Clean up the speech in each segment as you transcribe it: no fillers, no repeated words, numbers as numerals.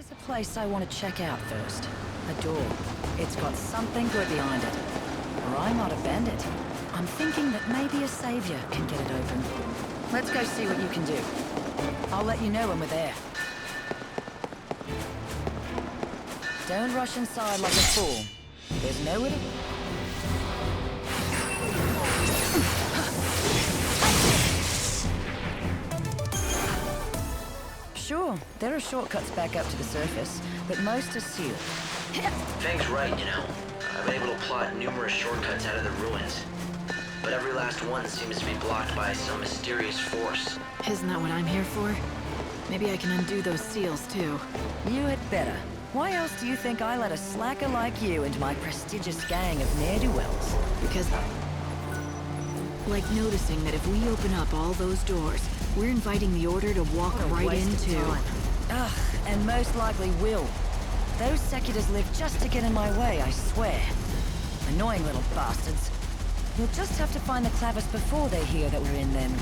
There's a place I want to check out first. A door. It's got something good behind it. Or I might have banned it. I'm thinking that maybe a savior can get it open. Let's go see what you can do. I'll let you know when we're there. Don't rush inside like a fool. There's nowhere to... Sure, there are shortcuts back up to the surface, but most are sealed. Fang's right, you know. I've been able to plot numerous shortcuts out of the ruins. But every last one seems to be blocked by some mysterious force. Isn't that what I'm here for? Maybe I can undo those seals, too. You had better. Why else do you think I let a slacker like you into my prestigious gang of ne'er-do-wells? Because... like noticing that if we open up all those doors, we're inviting the Order to walk right into... Ugh, and most likely will. Those seculars live just to get in my way, I swear. Annoying little bastards. You'll just have to find the Clavis before they hear that we're in then.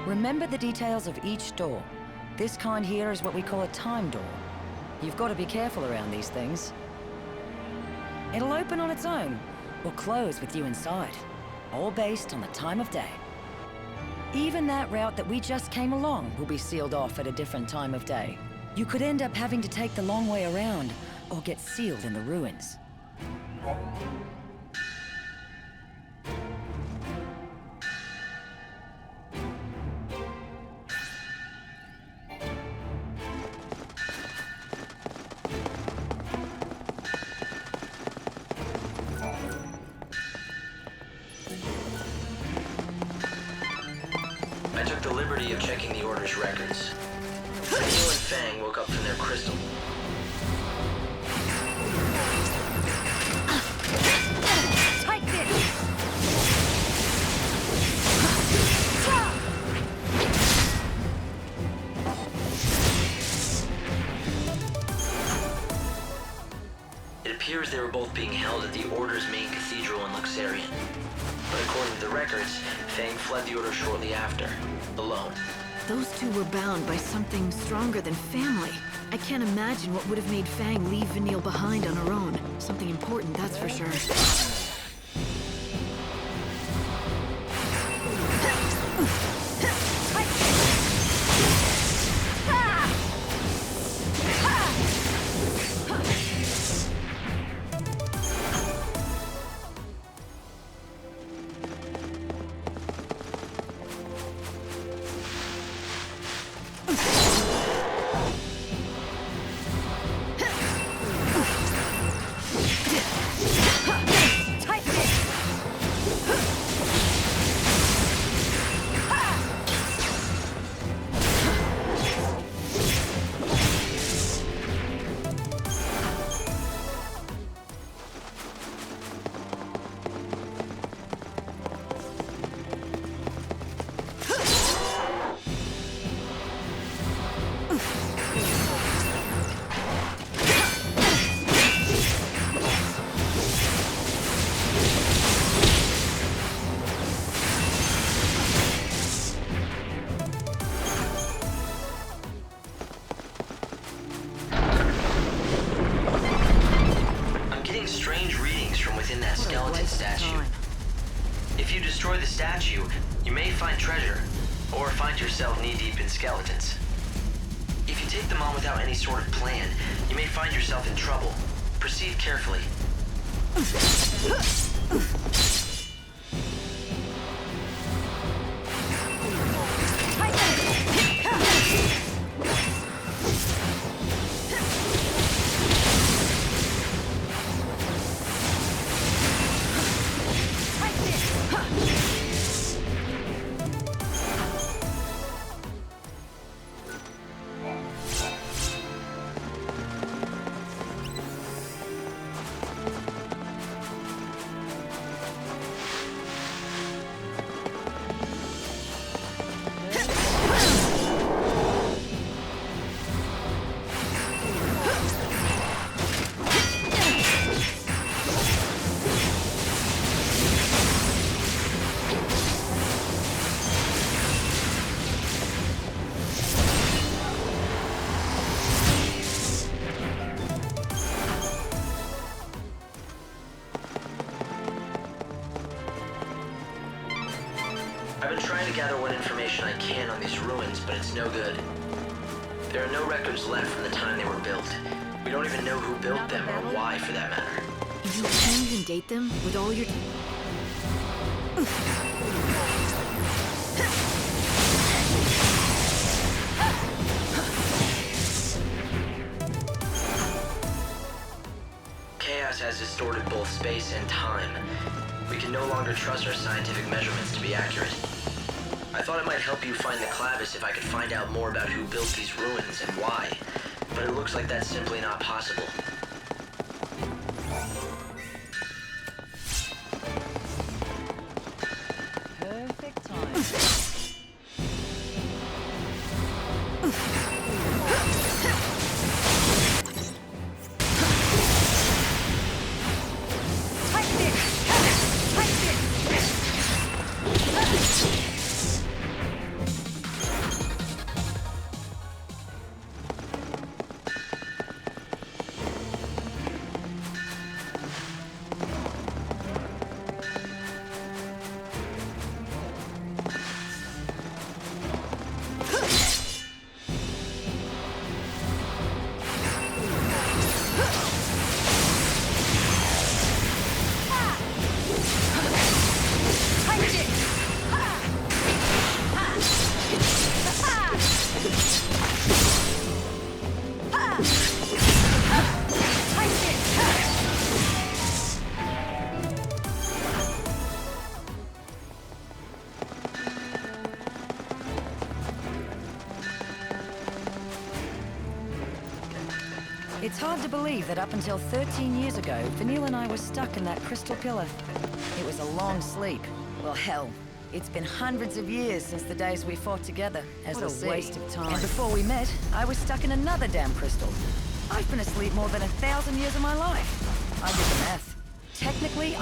Remember the details of each door. This kind here is what we call a time door. You've got to be careful around these things. It'll open on its own, or close with you inside, all based on the time of day. Even that route that we just came along will be sealed off at a different time of day. You could end up having to take the long way around, or get sealed in the ruins. I took the liberty of checking the Order's records. Neil and Fang woke up from their crystal. Take this! It appears they were both being held at the Order's main cathedral in Luxarian. But according to the records, Fang fled the Order shortly after, alone. Those two were bound by something stronger than family. I can't imagine what would have made Fang leave Vanille behind on her own. Something important, that's for sure. You may find treasure, or find yourself knee-deep in skeletons. If you take them on without any sort of plan, you may find yourself in trouble. Proceed carefully. I've been trying to gather what information I can on these ruins, but it's no good. There are no records left from the time they were built. We don't even know who built them or why, for that matter. You can't even date them with all your... Chaos has distorted both space and time. We can no longer trust our scientific measurements to be accurate. I thought it might help you find the Clavis if I could find out more about who built these ruins and why, but it looks like that's simply not possible. Perfect time. It's hard to believe that up until 13 years ago, Vanille and I were stuck in that crystal pillar. It was a long sleep. Well, hell, it's been hundreds of years since the days we fought together as What the a waste of time. And before we met, I was stuck in another damn crystal. I've been asleep more than 1,000 years of my life. I did the math. Technically,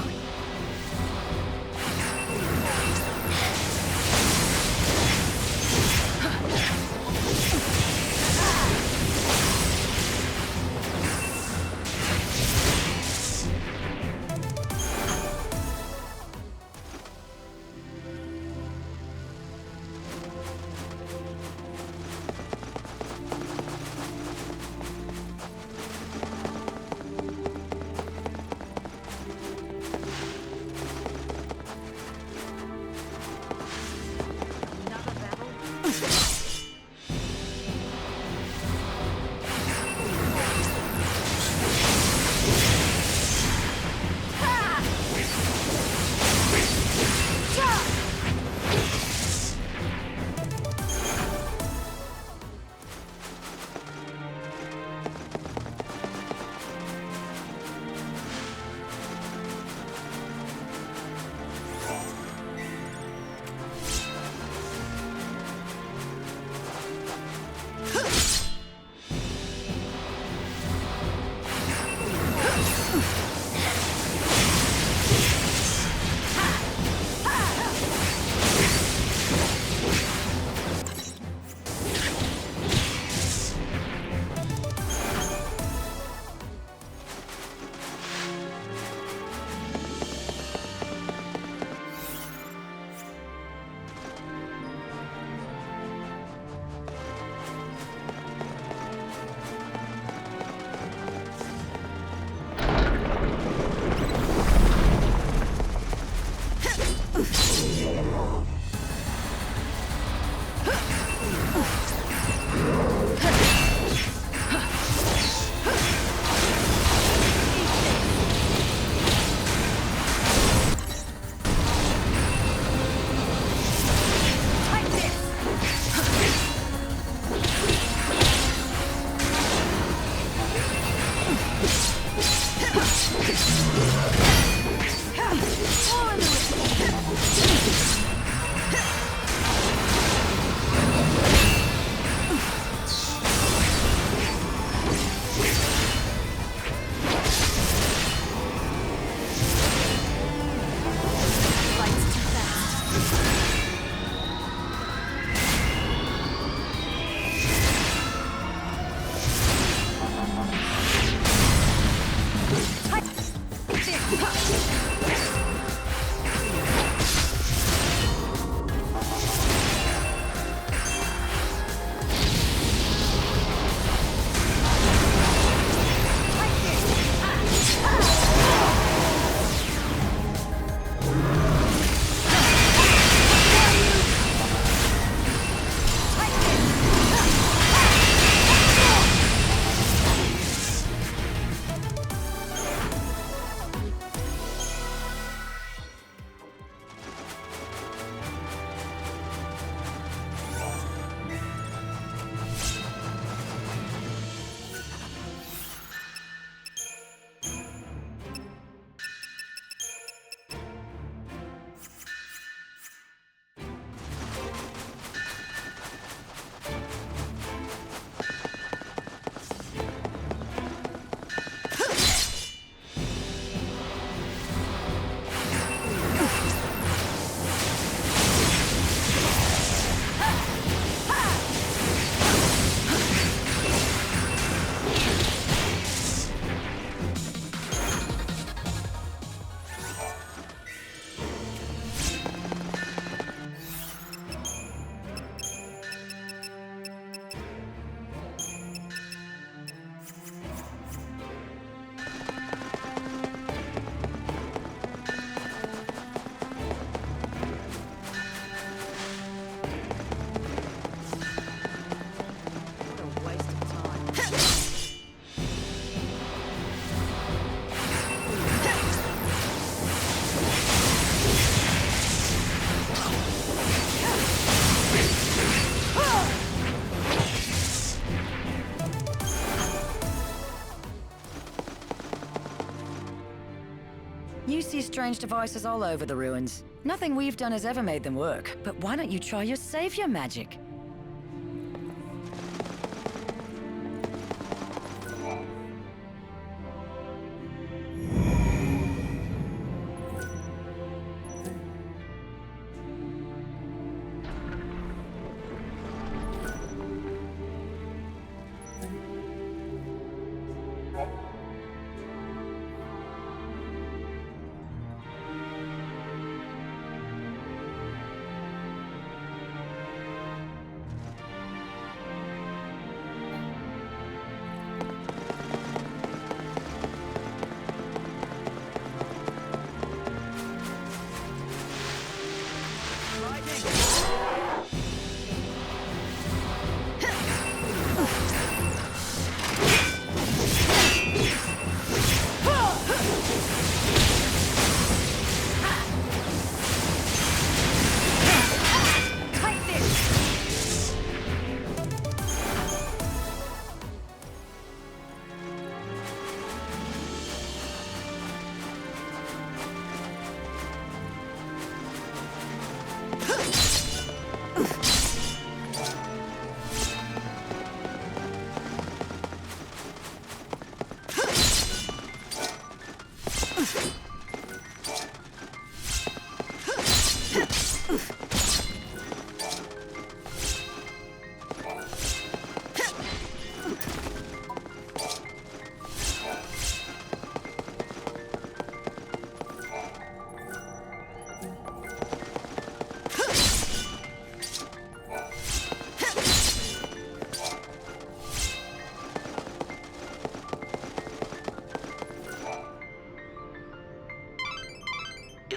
see strange devices all over the ruins. Nothing we've done has ever made them work, but why don't you try your savior magic?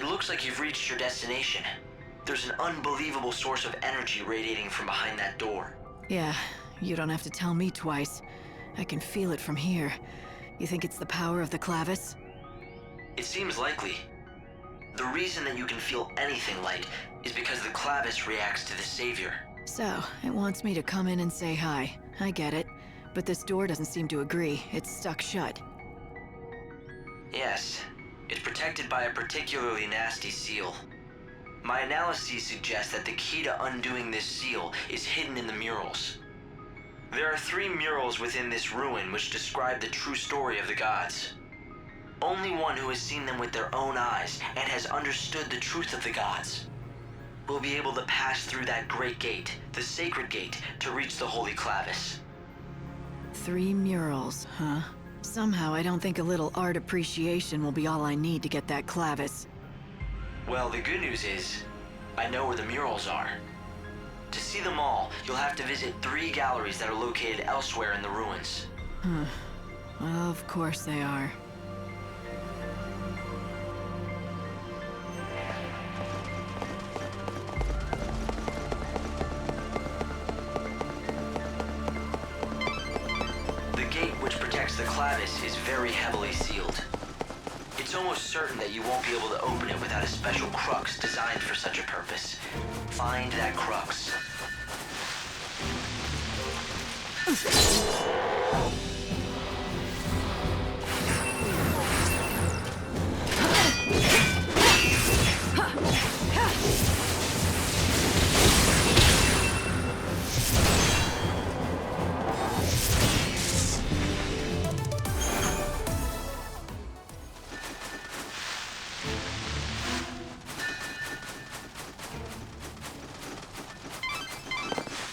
Looks like you've reached your destination. There's an unbelievable source of energy radiating from behind that door. Yeah, you don't have to tell me twice. I can feel it from here. You think it's the power of the Clavis? It seems likely. The reason that you can feel anything light is because the Clavis reacts to the Savior. So, it wants me to come in and say hi. I get it. But this door doesn't seem to agree. It's stuck shut. Yes. It's protected by a particularly nasty seal. My analyses suggest that the key to undoing this seal is hidden in the murals. There are 3 murals within this ruin which describe the true story of the gods. Only one who has seen them with their own eyes and has understood the truth of the gods will be able to pass through that great gate, the sacred gate, to reach the Holy Clavis. 3 murals, huh? Somehow I don't think a little art appreciation will be all I need to get that Clavis. Well, the good news is, I know where the murals are. To see them all, you'll have to visit 3 galleries that are located elsewhere in the ruins. Well, of course they are. The Clavis is very heavily sealed. It's almost certain that you won't be able to open it without a special crux designed for such a purpose. Find that crux.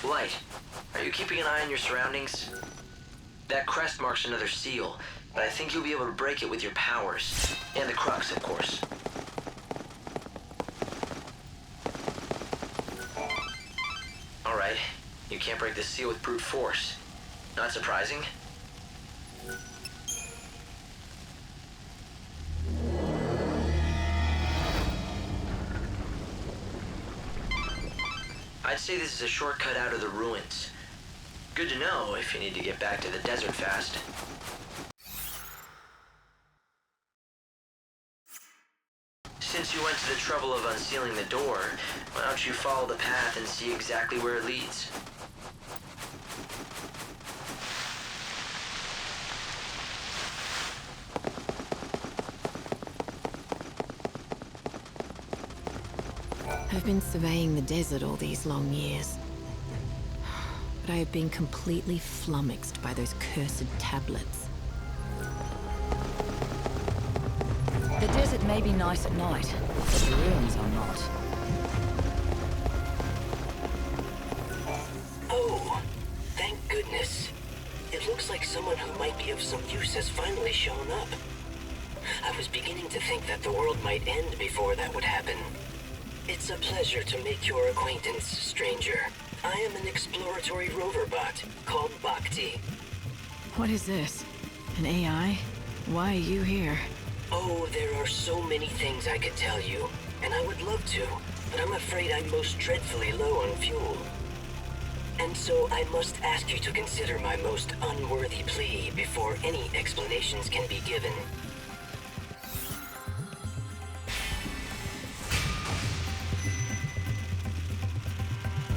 Light, are you keeping an eye on your surroundings? That crest marks another seal, but I think you'll be able to break it with your powers. And the crux, of course. Alright, you can't break this seal with brute force. Not surprising. I'd say this is a shortcut out of the ruins. Good to know if you need to get back to the desert fast. Since you went to the trouble of unsealing the door, why don't you follow the path and see exactly where it leads? I've been surveying the desert all these long years. But I have been completely flummoxed by those cursed tablets. The desert may be nice at night, but the ruins are not. Oh, thank goodness. It looks like someone who might be of some use has finally shown up. I was beginning to think that the world might end before that would happen. It's a pleasure to make your acquaintance, stranger. I am an exploratory rover bot called Bhakti. What is this? An AI? Why are you here? Oh, there are so many things I could tell you, and I would love to, but I'm afraid I'm most dreadfully low on fuel. And so I must ask you to consider my most unworthy plea before any explanations can be given.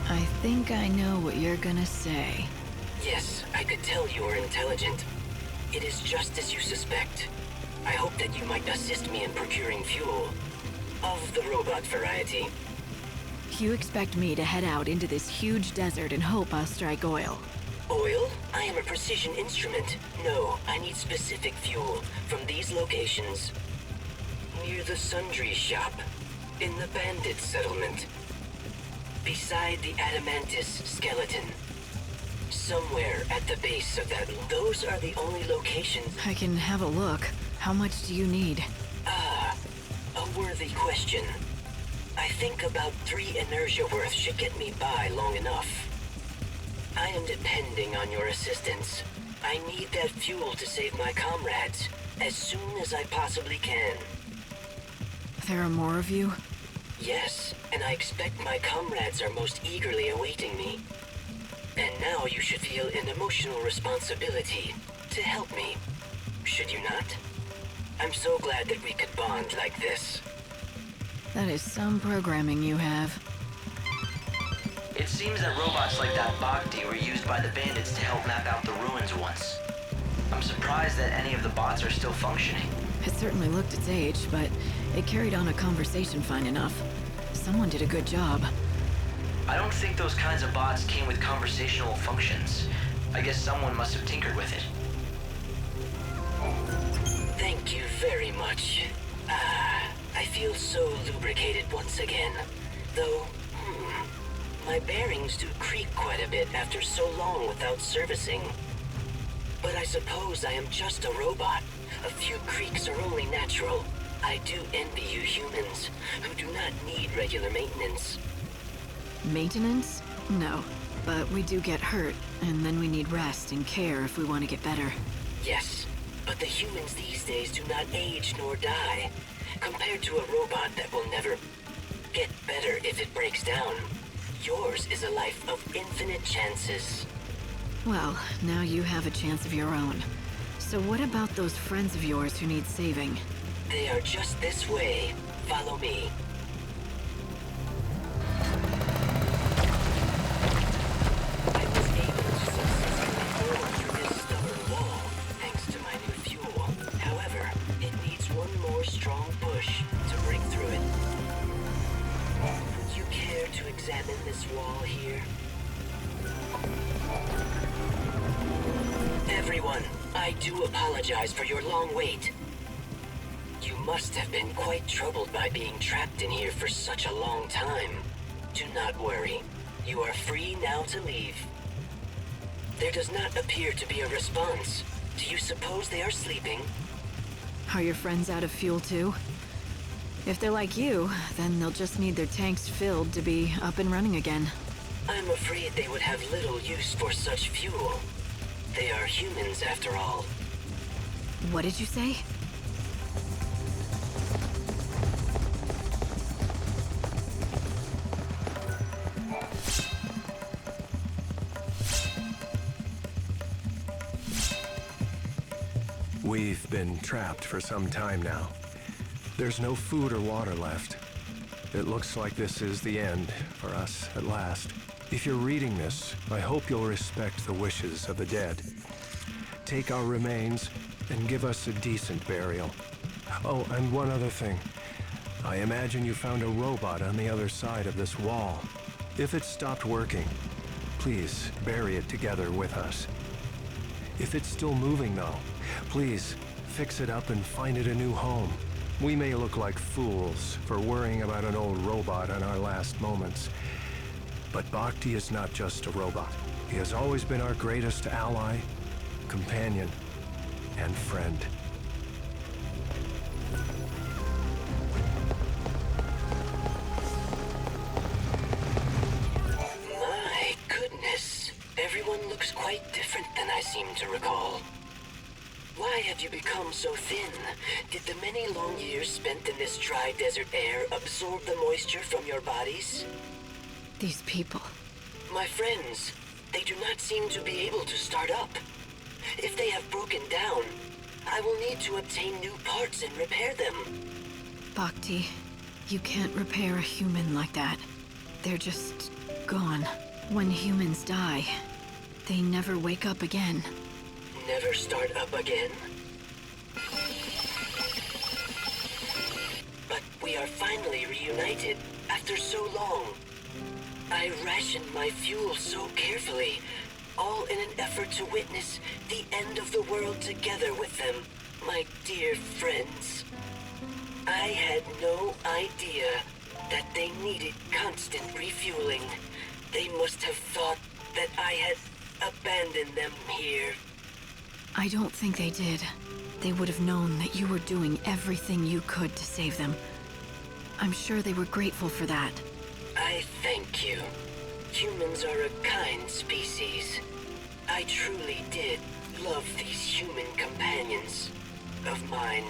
I think I know what you're gonna say. Yes, I could tell you are intelligent. It is just as you suspect. I hope that you might assist me in procuring fuel. Of the robot variety. You expect me to head out into this huge desert and hope I'll strike oil? Oil? I am a precision instrument. No, I need specific fuel from these locations. Near the sundry shop. In the bandit settlement. Beside the Adamantis skeleton. Somewhere at the base of that. Those are the only locations. I can have a look. How much do you need? Ah, a worthy question. I think about 3 inertia worth should get me by long enough. I am depending on your assistance. I need that fuel to save my comrades as soon as I possibly can. There are more of you? Yes, and I expect my comrades are most eagerly awaiting me. And now you should feel an emotional responsibility to help me. Should you not? I'm so glad that we could bond like this. That is some programming you have. It seems that robots like that Bhakti were used by the bandits to help map out the ruins once. I'm surprised that any of the bots are still functioning. It certainly looked its age, but it carried on a conversation fine enough. Someone did a good job. I don't think those kinds of bots came with conversational functions. I guess someone must have tinkered with it. Thank you very much. I feel so lubricated once again. Though, my bearings do creak quite a bit after so long without servicing. But I suppose I am just a robot. A few creaks are only natural. I do envy you humans, who do not need regular maintenance. Maintenance? No. But we do get hurt, and then we need rest and care if we want to get better. Yes, but the humans these days do not age nor die, compared to a robot that will never get better if it breaks down. Yours is a life of infinite chances. Well, now you have a chance of your own. So what about those friends of yours who need saving? They are just this way. Follow me. I was able to successfully forge through this stubborn wall, thanks to my new fuel. However, it needs one more strong push to break through it. Would you care to examine this wall here? Everyone, I do apologize for your long wait. You must have been quite troubled by being trapped in here for such a long time. Do not worry. You are free now to leave. There does not appear to be a response. Do you suppose they are sleeping? Are your friends out of fuel too? If they're like you, then they'll just need their tanks filled to be up and running again. I'm afraid they would have little use for such fuel. They are humans after all. What did you say? We've been trapped for some time now. There's no food or water left. It looks like this is the end for us at last. If you're reading this, I hope you'll respect the wishes of the dead. Take our remains and give us a decent burial. Oh, and one other thing. I imagine you found a robot on the other side of this wall. If it stopped working, please bury it together with us. If it's still moving though, please fix it up and find it a new home. We may look like fools for worrying about an old robot in our last moments, but Bhakti is not just a robot. He has always been our greatest ally, companion, and friend. My goodness. Everyone looks quite different than I seem to recall. Why have you become so thin? Did the many long years spent in this dry desert air absorb the moisture from your bodies? These people. My friends, they do not seem to be able to start up. If they have broken down, I will need to obtain new parts and repair them. Bhakti, you can't repair a human like that. They're just gone. When humans die, they never wake up again. Never start up again? But we are finally reunited after so long. I rationed my fuel so carefully, all in an effort to witness the end of the world together with them, my dear friends. I had no idea that they needed constant refueling. They must have thought that I had abandoned them here. I don't think they did. They would have known that you were doing everything you could to save them. I'm sure they were grateful for that. I thank you. Humans are a kind species. I truly did love these human companions of mine.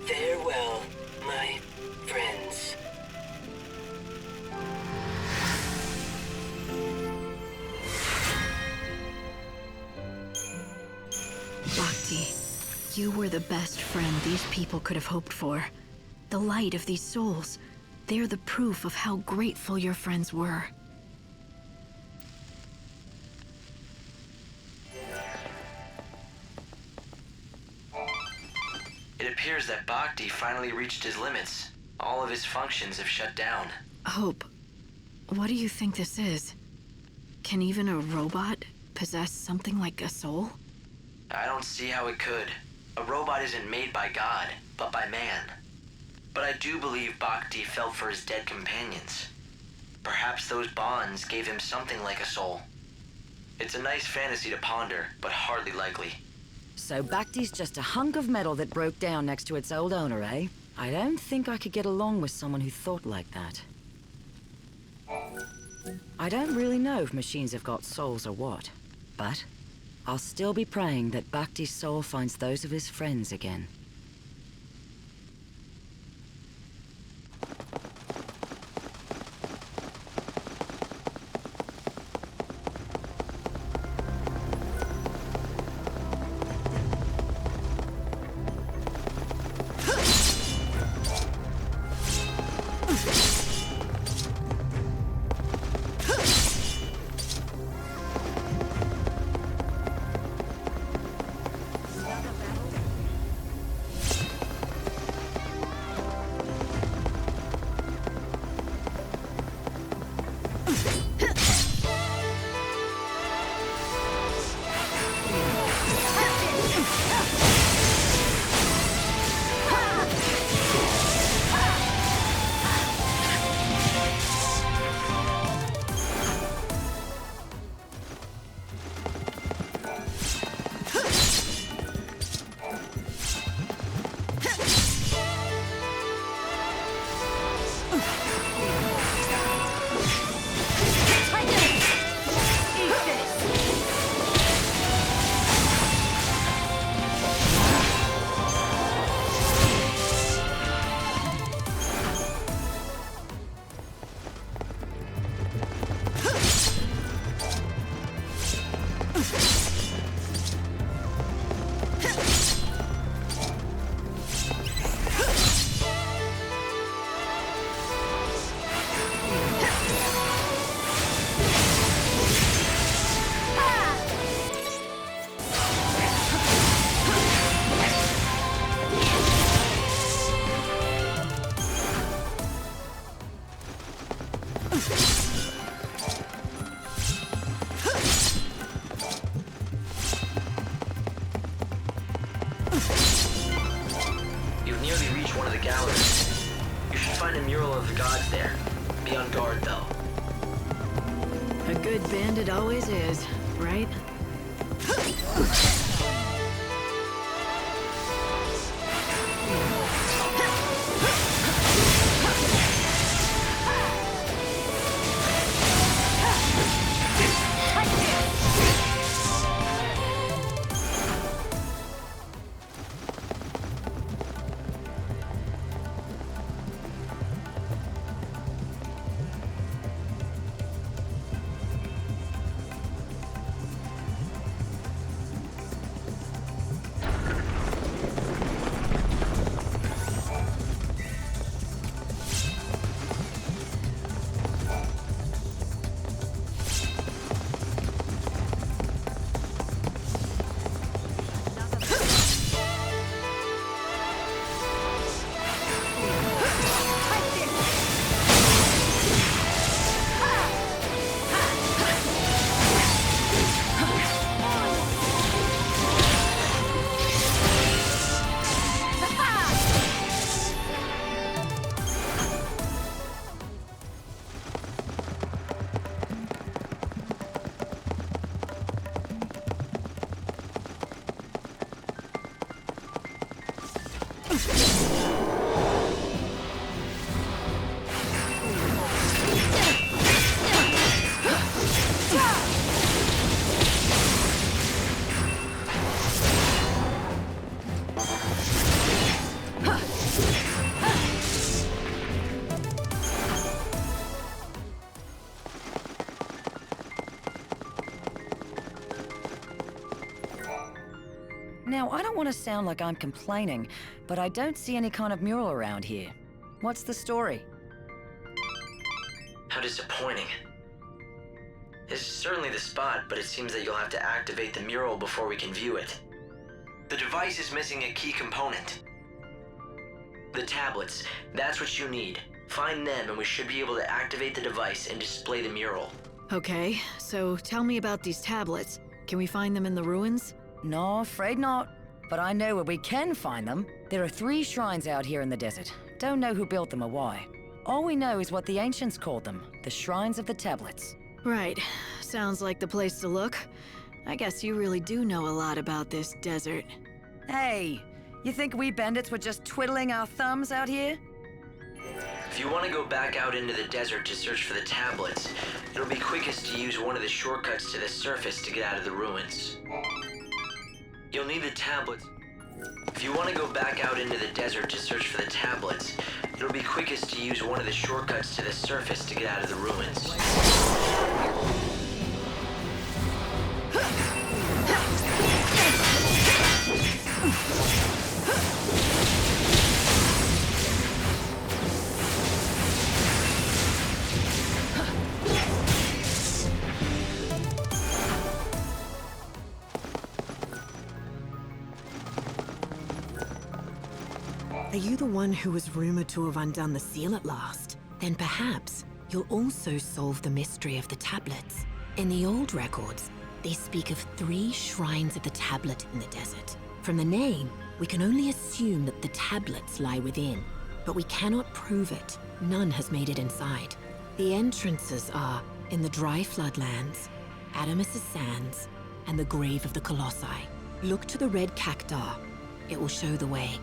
Farewell, my friends. Bhakti, you were the best friend these people could have hoped for. The light of these souls. They're the proof of how grateful your friends were. It appears that Bhakti finally reached his limits. All of his functions have shut down. Hope, what do you think this is? Can even a robot possess something like a soul? I don't see how it could. A robot isn't made by God, but by man. But I do believe Bhakti felt for his dead companions. Perhaps those bonds gave him something like a soul. It's a nice fantasy to ponder, but hardly likely. So Bhakti's just a hunk of metal that broke down next to its old owner, eh? I don't think I could get along with someone who thought like that. I don't really know if machines have got souls or what, but I'll still be praying that Bhakti's soul finds those of his friends again. Good bandit always is, right? Now, I don't want to sound like I'm complaining, but I don't see any kind of mural around here. What's the story? How disappointing. This is certainly the spot, but it seems that you'll have to activate the mural before we can view it. The device is missing a key component. The tablets, that's what you need. Find them and we should be able to activate the device and display the mural. Okay, so tell me about these tablets. Can we find them in the ruins? No, afraid not. But I know where we can find them. There are 3 shrines out here in the desert. Don't know who built them or why. All we know is what the ancients called them, the Shrines of the Tablets. Right. Sounds like the place to look. I guess you really do know a lot about this desert. Hey, you think we bandits were just twiddling our thumbs out here? If you want to go back out into the desert to search for the tablets, it'll be quickest to use one of the shortcuts to the surface to get out of the ruins. You'll need the tablets. If you want to go back out into the desert to search for the tablets, it'll be quickest to use one of the shortcuts to the surface to get out of the ruins. Are you the one who was rumored to have undone the seal at last? Then perhaps you'll also solve the mystery of the tablets. In the old records, they speak of 3 shrines of the tablet in the desert. From the name, we can only assume that the tablets lie within, but we cannot prove it. None has made it inside. The entrances are in the dry floodlands, Adamus' sands, and the grave of the Colossi. Look to the red cacti. It will show the way.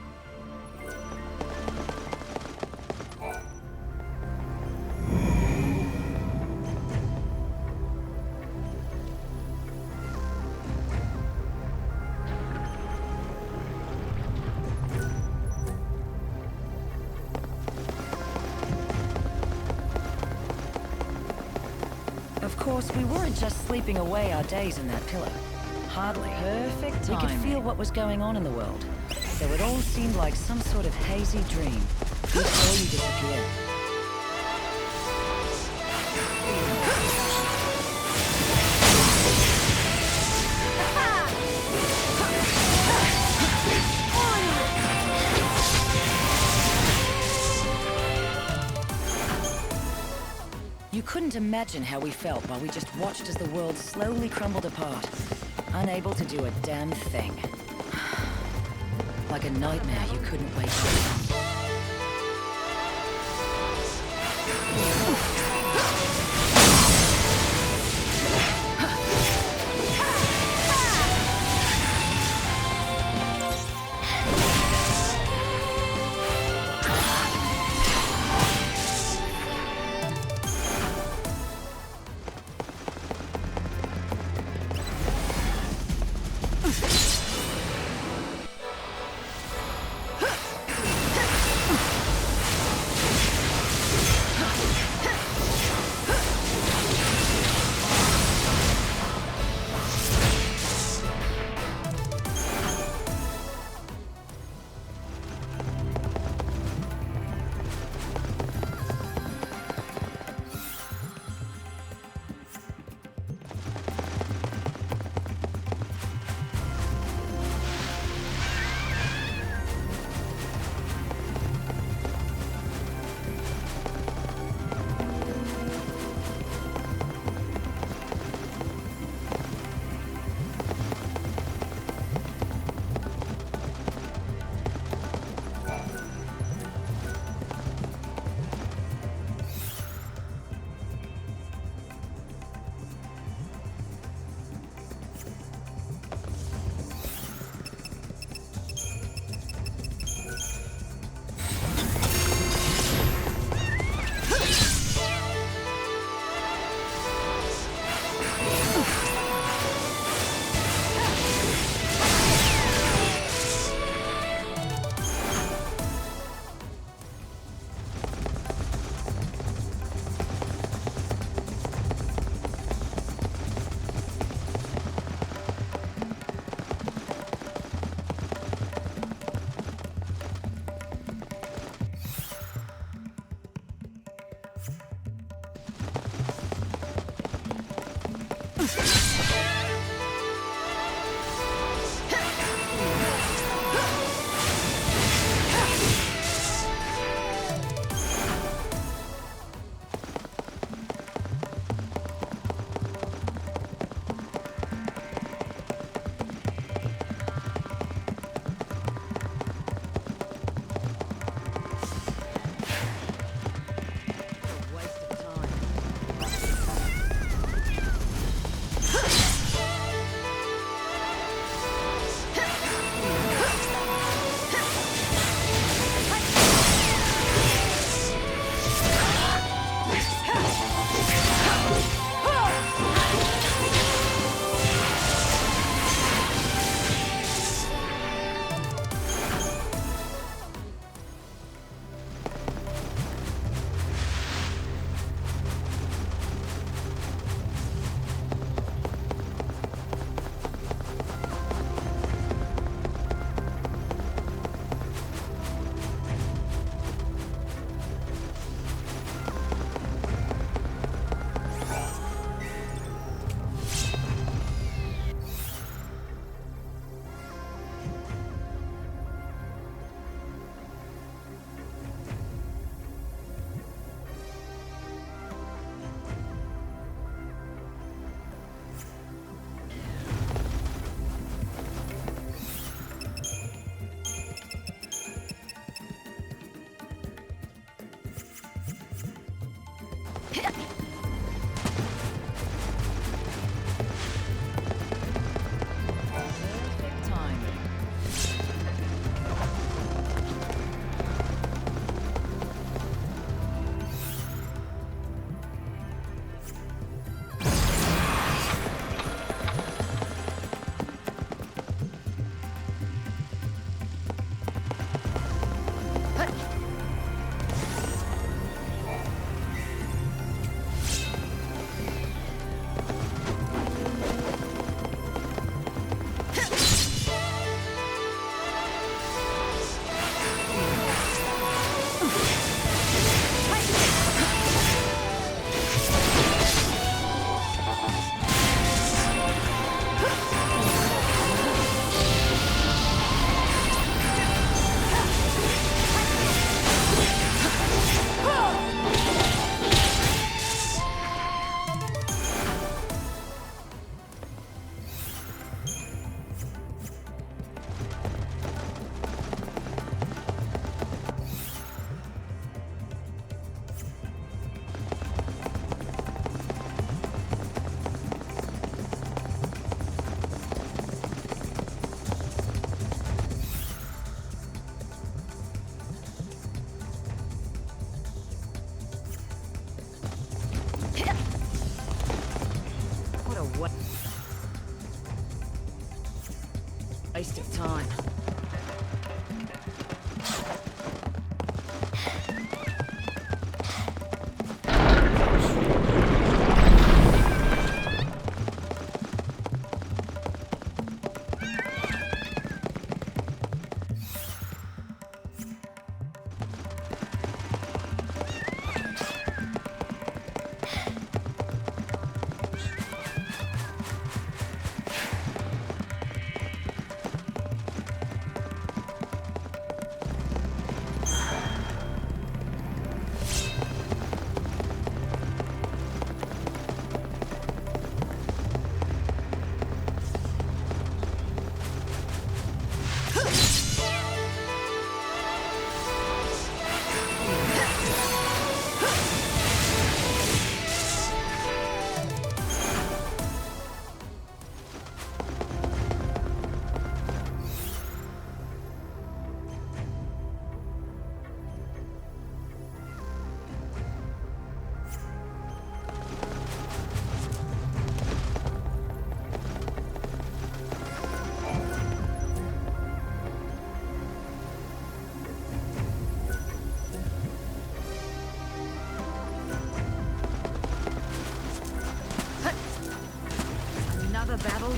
Of course, we weren't just sleeping away our days in that pillar. Hardly. Perfect timing. We could feel what was going on in the world, though it all seemed like some sort of hazy dream before you disappeared. You couldn't imagine how we felt while we just watched as the world slowly crumbled apart, unable to do a damn thing. Like a nightmare you couldn't wake up. Waste of time. Another battle?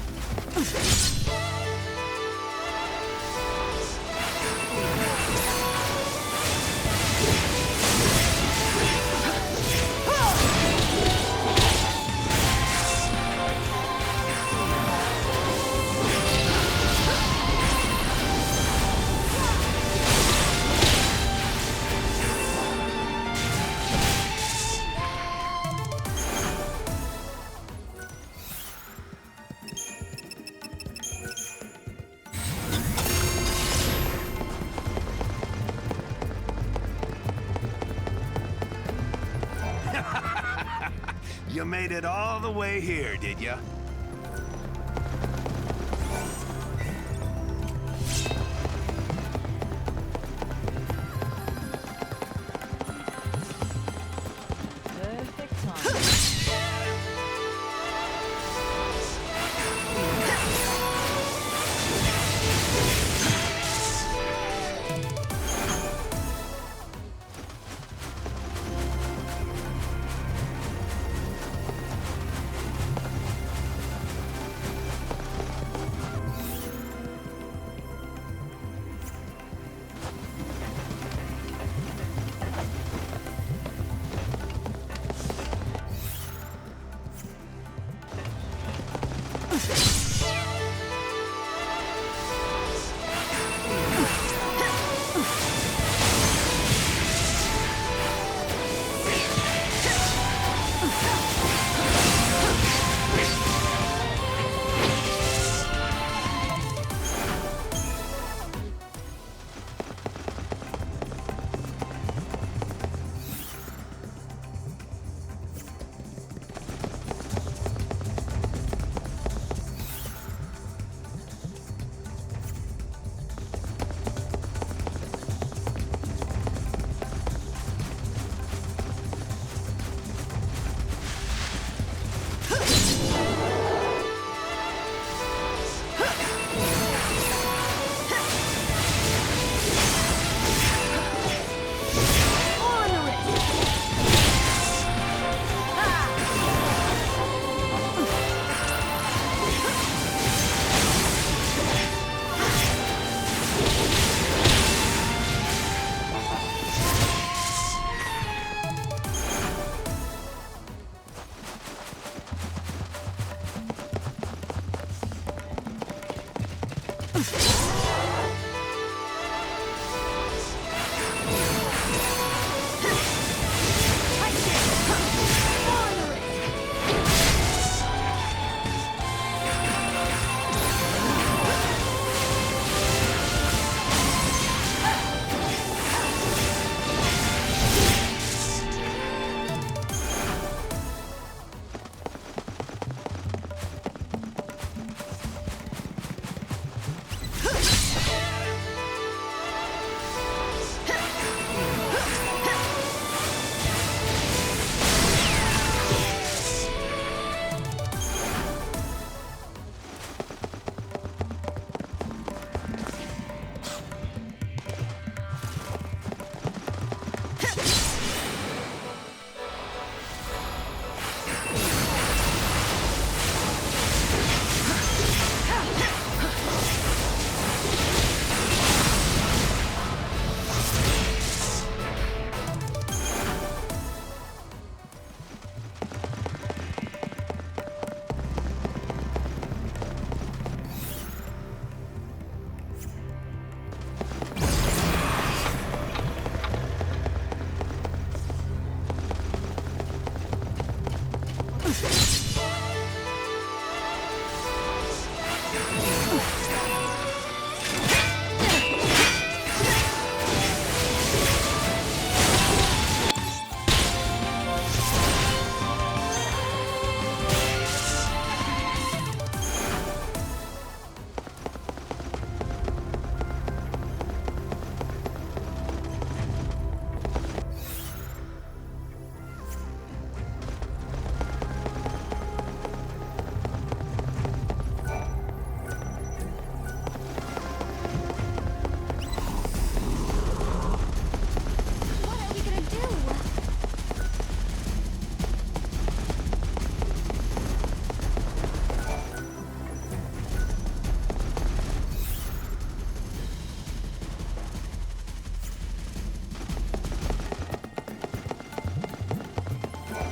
made it all the way here, did ya? Perfect time.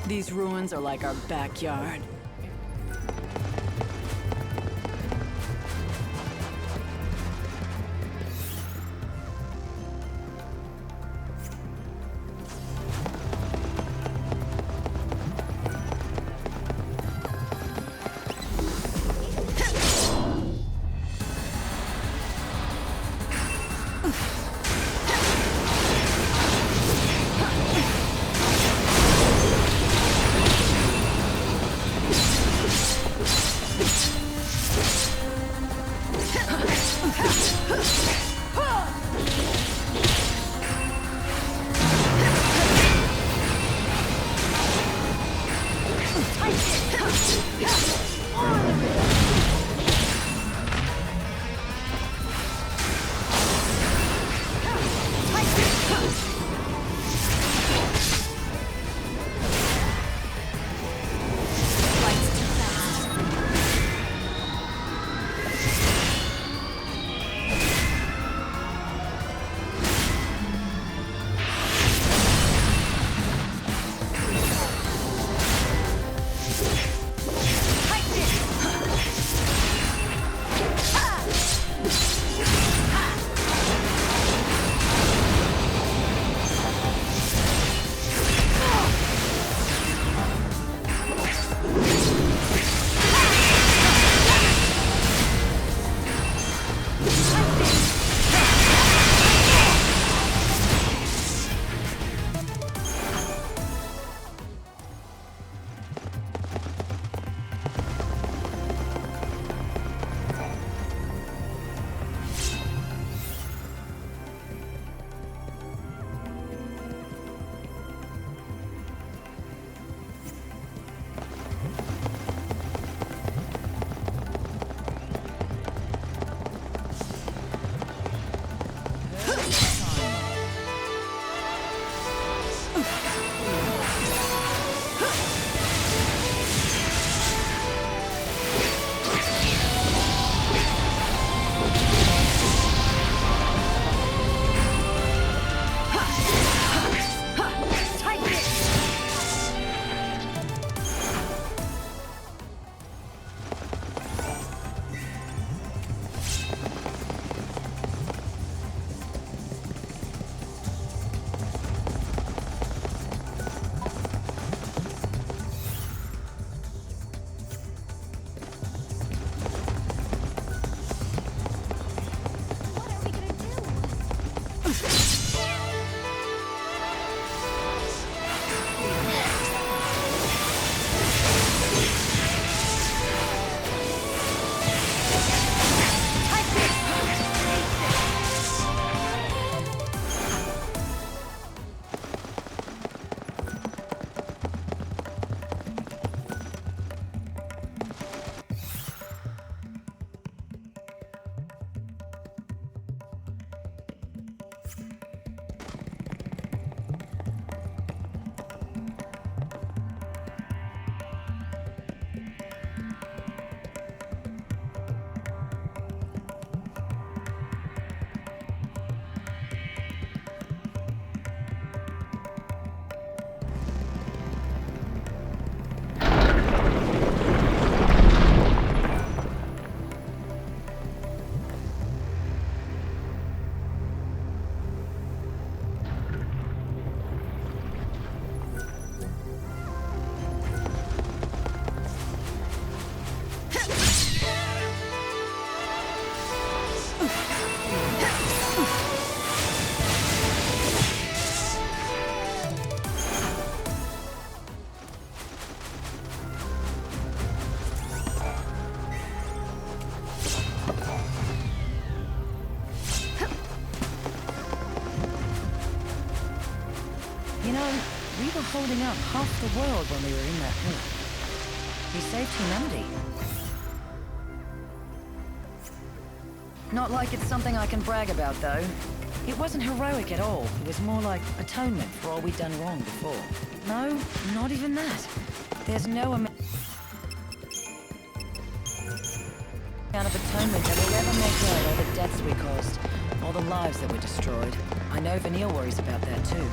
These ruins are like our backyard. holding up half the world when we were in that pit. He saved humanity. Not like it's something I can brag about, though. It wasn't heroic at all. It was more like atonement for all we'd done wrong before. No, not even that. There's no amount of atonement that will ever make right all the deaths we caused, all the lives that were destroyed. I know Vanille worries about that too.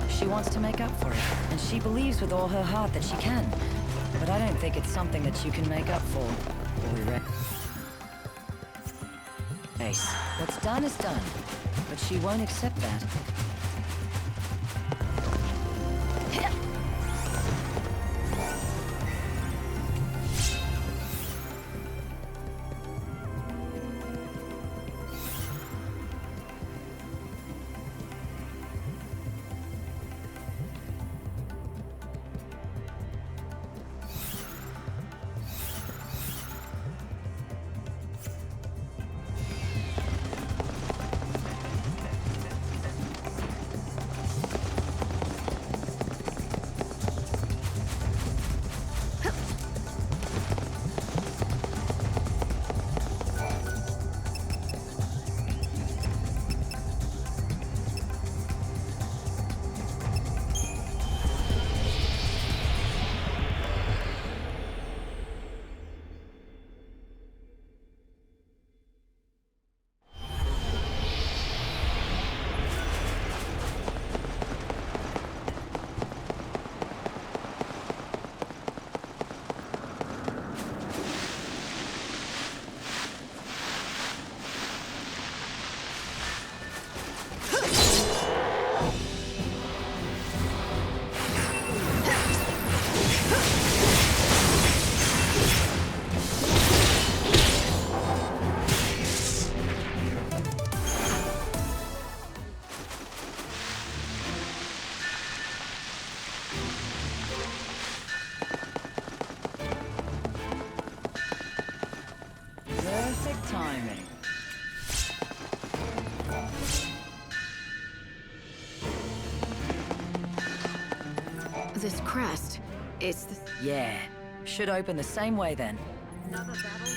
She wants to make up for it, and she believes with all her heart that she can. But I don't think it's something that you can make up for, or erase. What's done is done, but she won't accept that. Timing. This crest, it's the... Yeah. Should open the same way then. Another battle?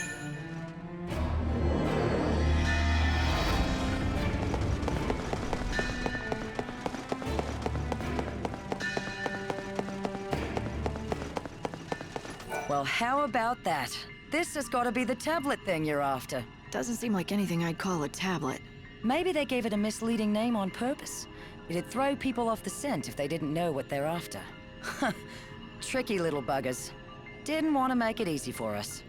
Well, how about that? This has got to be the tablet thing you're after. Doesn't seem like anything I'd call a tablet. Maybe they gave it a misleading name on purpose. It'd throw people off the scent if they didn't know what they're after. Tricky little buggers. Didn't want to make it easy for us.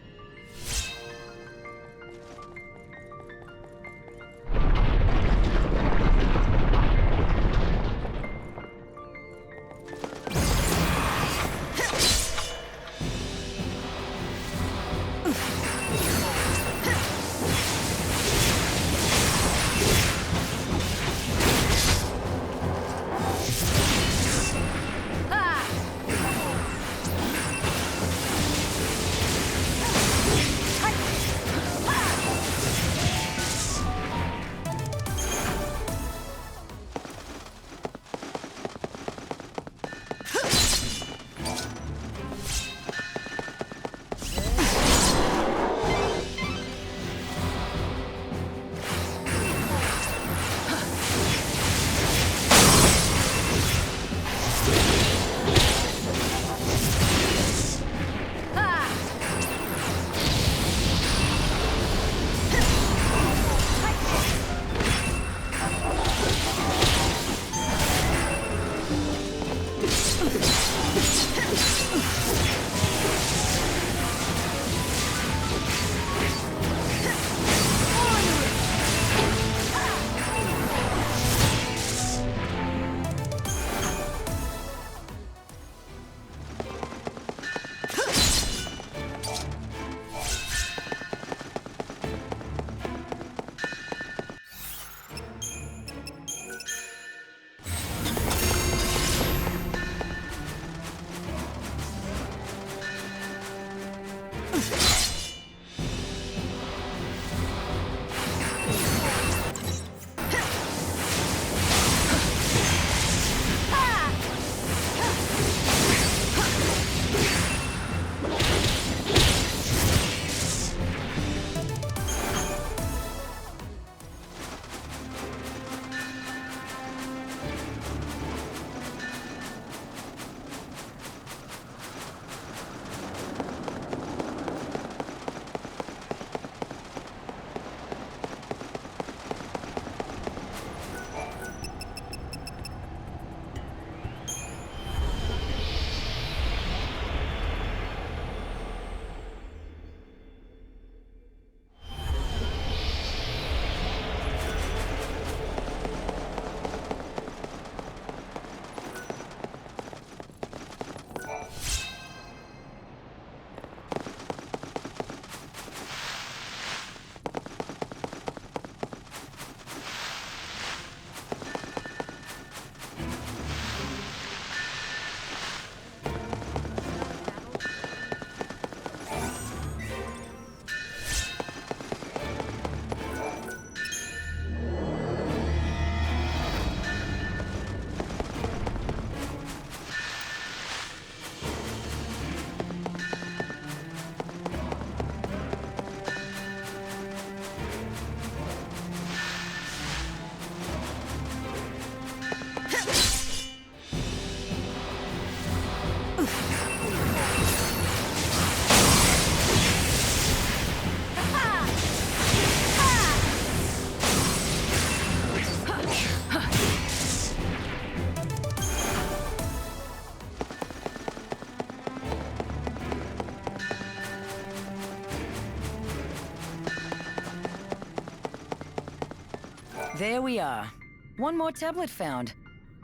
There we are. One more tablet found.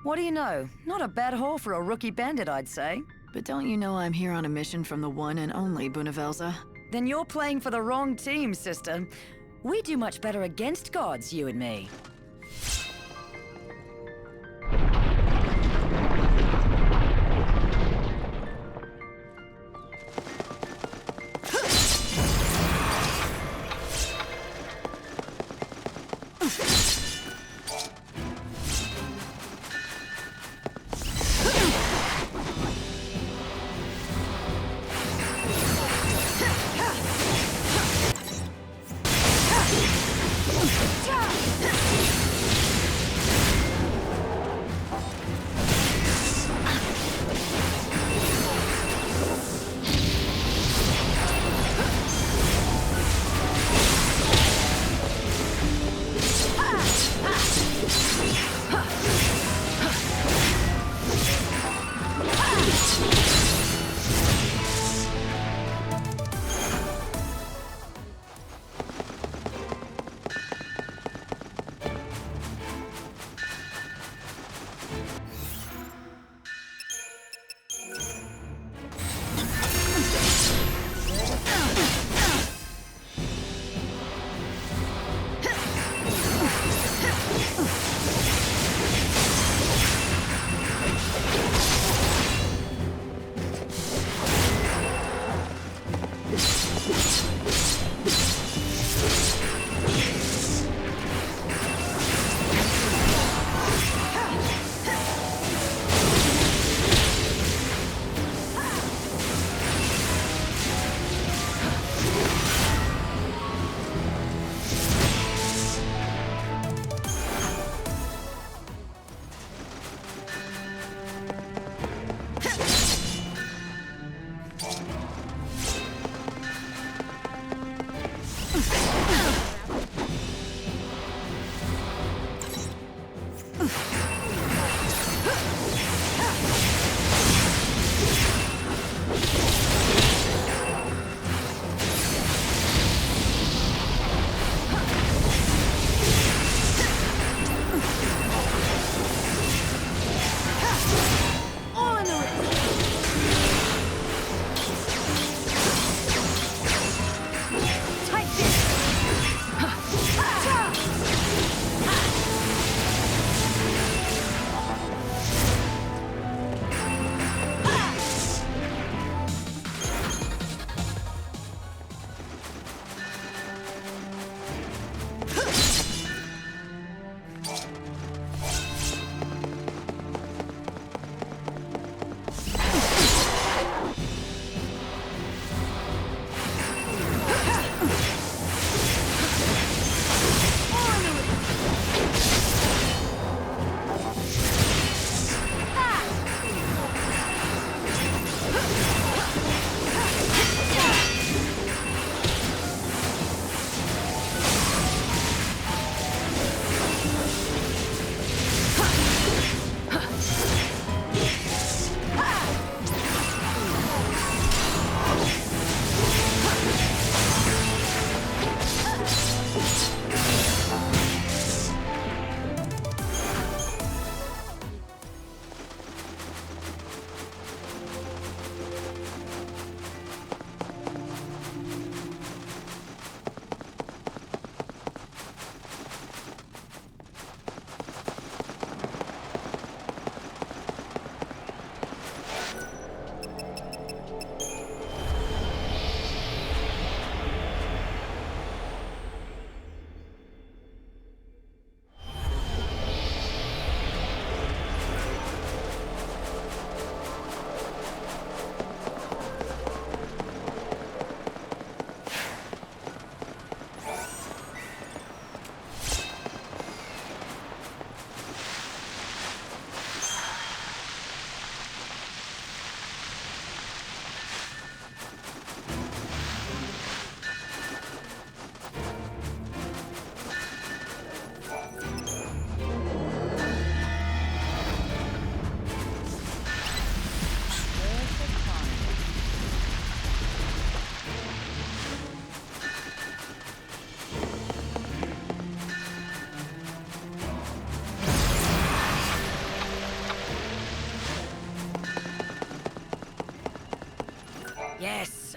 What do you know? Not a bad haul for a rookie bandit, I'd say. But don't you know I'm here on a mission from the one and only Bunavelza? Then you're playing for the wrong team, sister. We do much better against gods, you and me.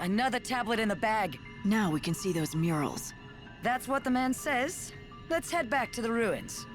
Another tablet in the bag. Now we can see those murals. That's what the man says. Let's head back to the ruins.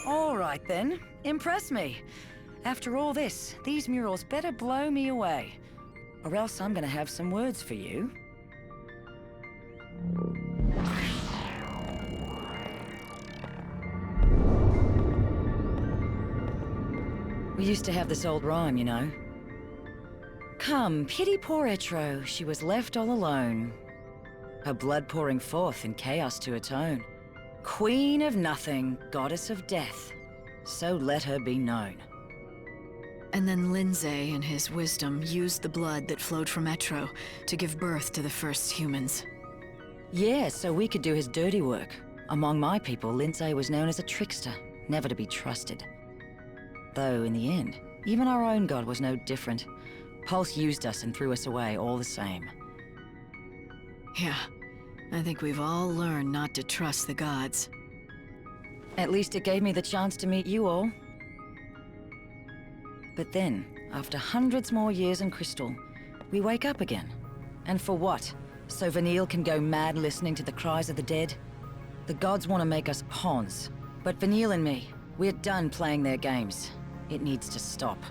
All right then, impress me. After all this, these murals better blow me away. Or else I'm gonna have some words for you. We used to have this old rhyme, you know. Come, pity poor Etro, she was left all alone. Her blood pouring forth in chaos to atone. Queen of nothing, goddess of death, so let her be known. And then Lindsay, in his wisdom, used the blood that flowed from Etro to give birth to the first humans. Yeah, so we could do his dirty work. Among my people, Lindsay was known as a trickster, never to be trusted. Though, in the end, even our own god was no different. Pulse used us and threw us away all the same. Yeah, I think we've all learned not to trust the gods. At least it gave me the chance to meet you all. But then, after hundreds more years in Crystal, we wake up again. And for what? So Vanille can go mad listening to the cries of the dead? The gods want to make us pawns. But Vanille and me, we're done playing their games. It needs to stop.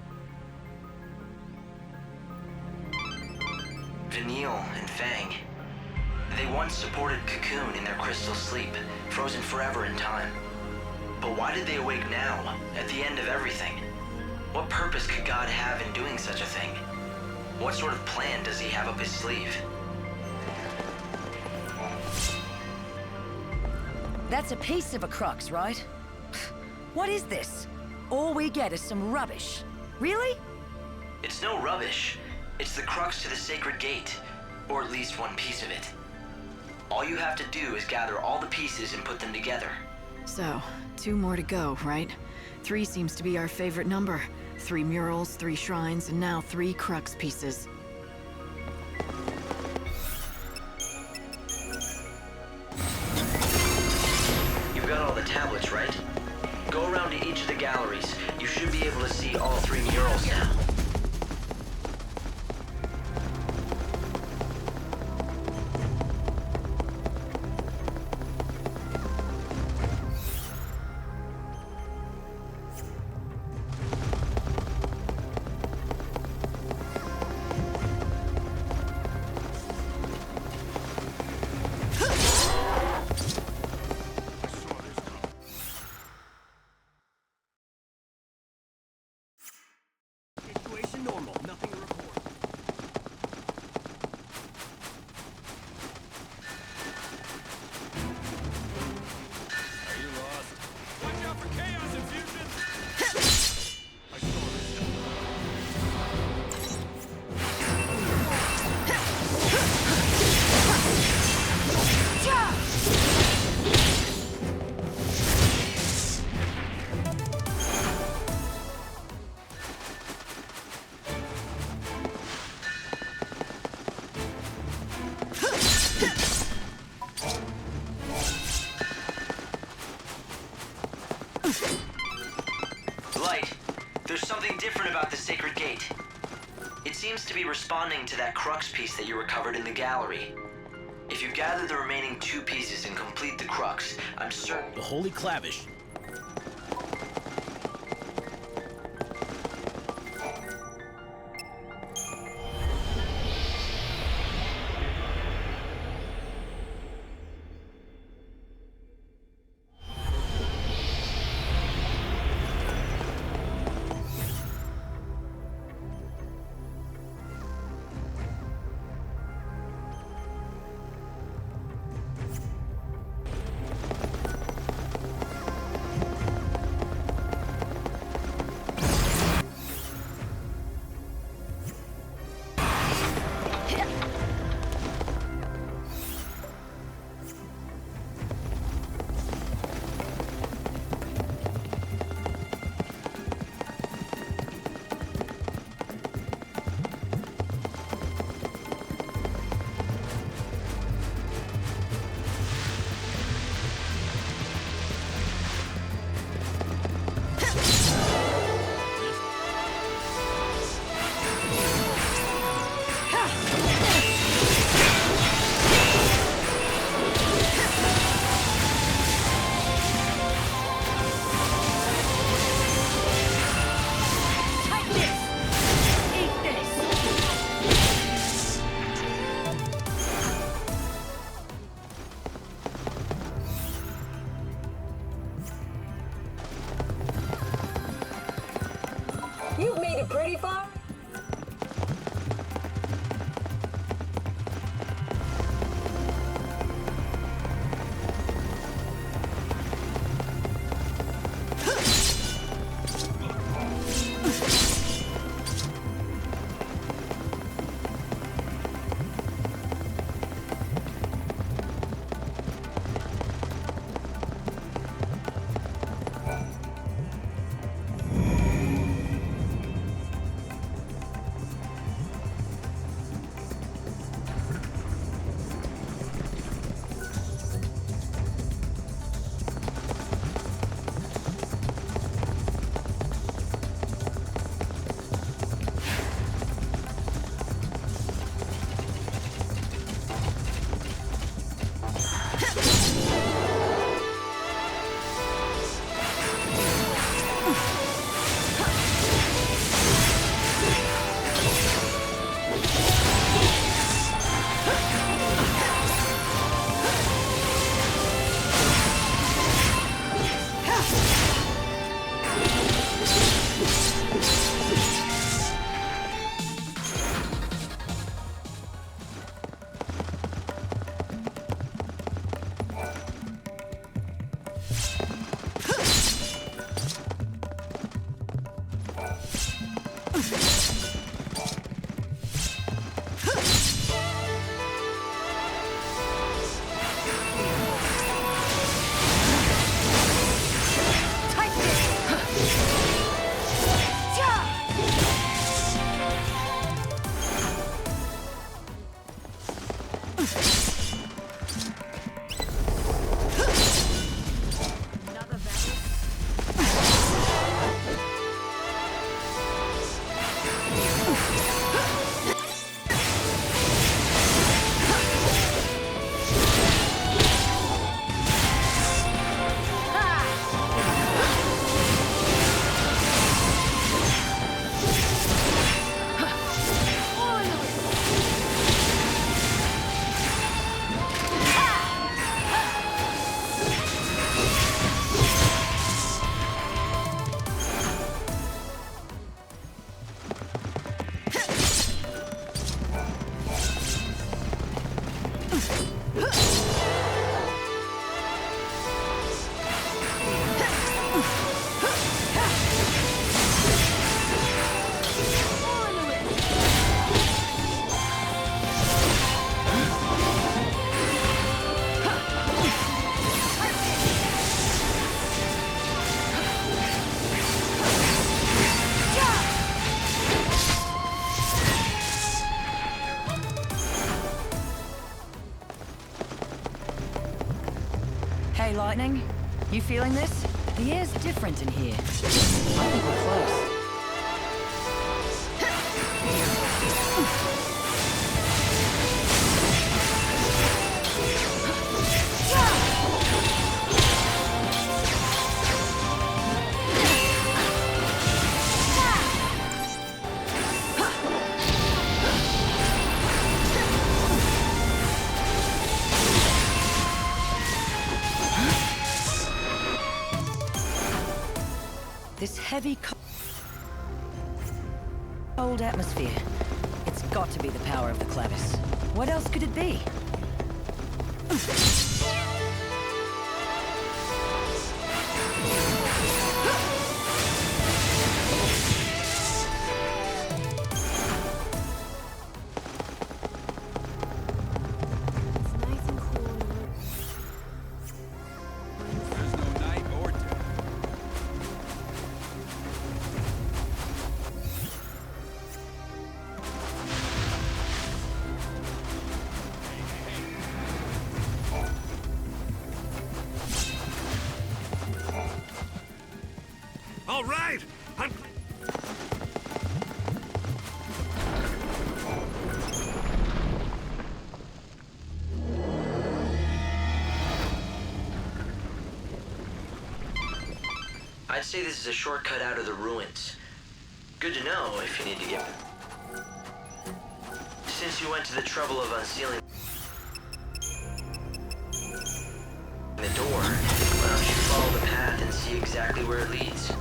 Vanille and Fang. They once supported Cocoon in their crystal sleep, frozen forever in time. But why did they awake now, at the end of everything? What purpose could God have in doing such a thing? What sort of plan does he have up his sleeve? That's a piece of a crux, right? What is this? All we get is some rubbish. Really? It's no rubbish. It's the crux to the sacred gate, or at least one piece of it. All you have to do is gather all the pieces and put them together. So, 2 more to go, right? 3 seems to be our favorite number. 3 murals, 3 shrines, and now 3 crux pieces. You've got all the tablets, right? Go around to each of the galleries. You should be able to see all 3 murals now. Light, there's something different about the sacred gate. It seems to be responding to that crux piece that you recovered in the gallery. If you gather the remaining 2 pieces and complete the crux, I'm certain... The Holy Clavis. lightning? You feeling this? The air's different in here. I think we're close. This heavy, cold atmosphere. It's got to be the power of the Clavis. What else could it be? All right! I'd say this is a shortcut out of the ruins. Good to know if you need to get... Since you went to the trouble of unsealing the door, why don't you follow the path and see exactly where it leads?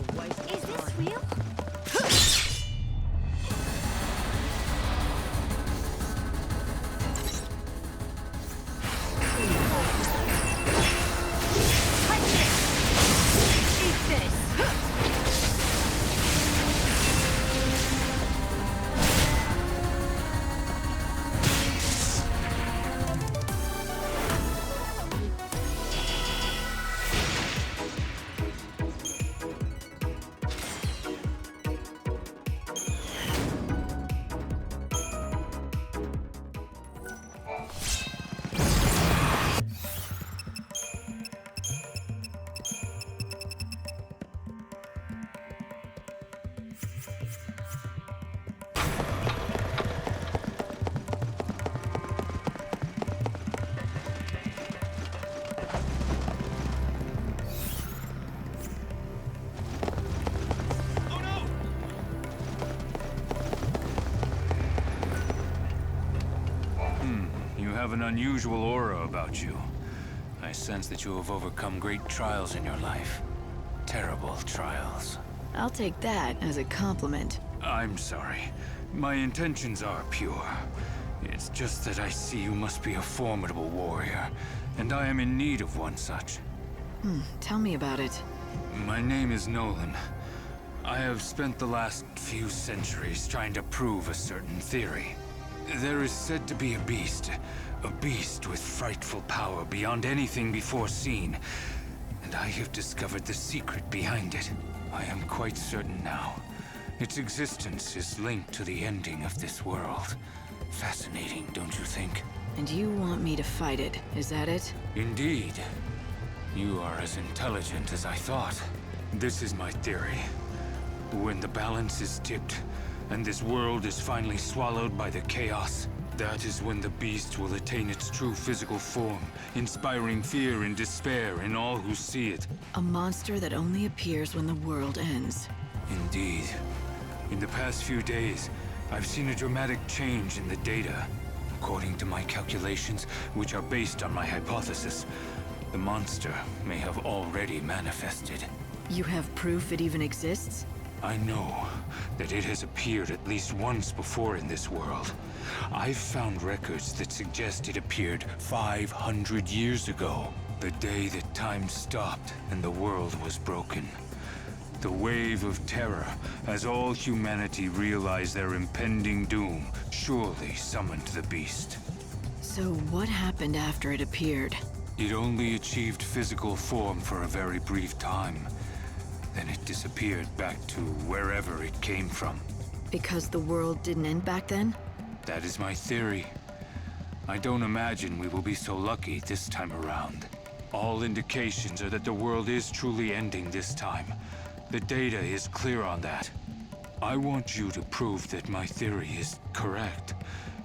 Is this real? You have an unusual aura about you. I sense that you have overcome great trials in your life. Terrible trials. I'll take that as a compliment. I'm sorry. My intentions are pure. It's just that I see you must be a formidable warrior, and I am in need of one such. Tell me about it. My name is Nolan. I have spent the last few centuries trying to prove a certain theory. There is said to be a beast with frightful power beyond anything before seen, and I have discovered the secret behind it. I am quite certain now. Its existence is linked to the ending of this world. Fascinating, don't you think? And you want me to fight it, is that it? Indeed. You are as intelligent as I thought. This is my theory. When the balance is tipped, and this world is finally swallowed by the chaos, that is when the beast will attain its true physical form, inspiring fear and despair in all who see it. A monster that only appears when the world ends. Indeed. In the past few days, I've seen a dramatic change in the data. According to my calculations, which are based on my hypothesis, the monster may have already manifested. You have proof it even exists? I know that it has appeared at least once before in this world. I've found records that suggest it appeared 500 years ago, the day that time stopped and the world was broken. The wave of terror, as all humanity realized their impending doom, surely summoned the beast. So what happened after it appeared? It only achieved physical form for a very brief time. Then it disappeared back to wherever it came from. Because the world didn't end back then? That is my theory. I don't imagine we will be so lucky this time around. All indications are that the world is truly ending this time. The data is clear on that. I want you to prove that my theory is correct.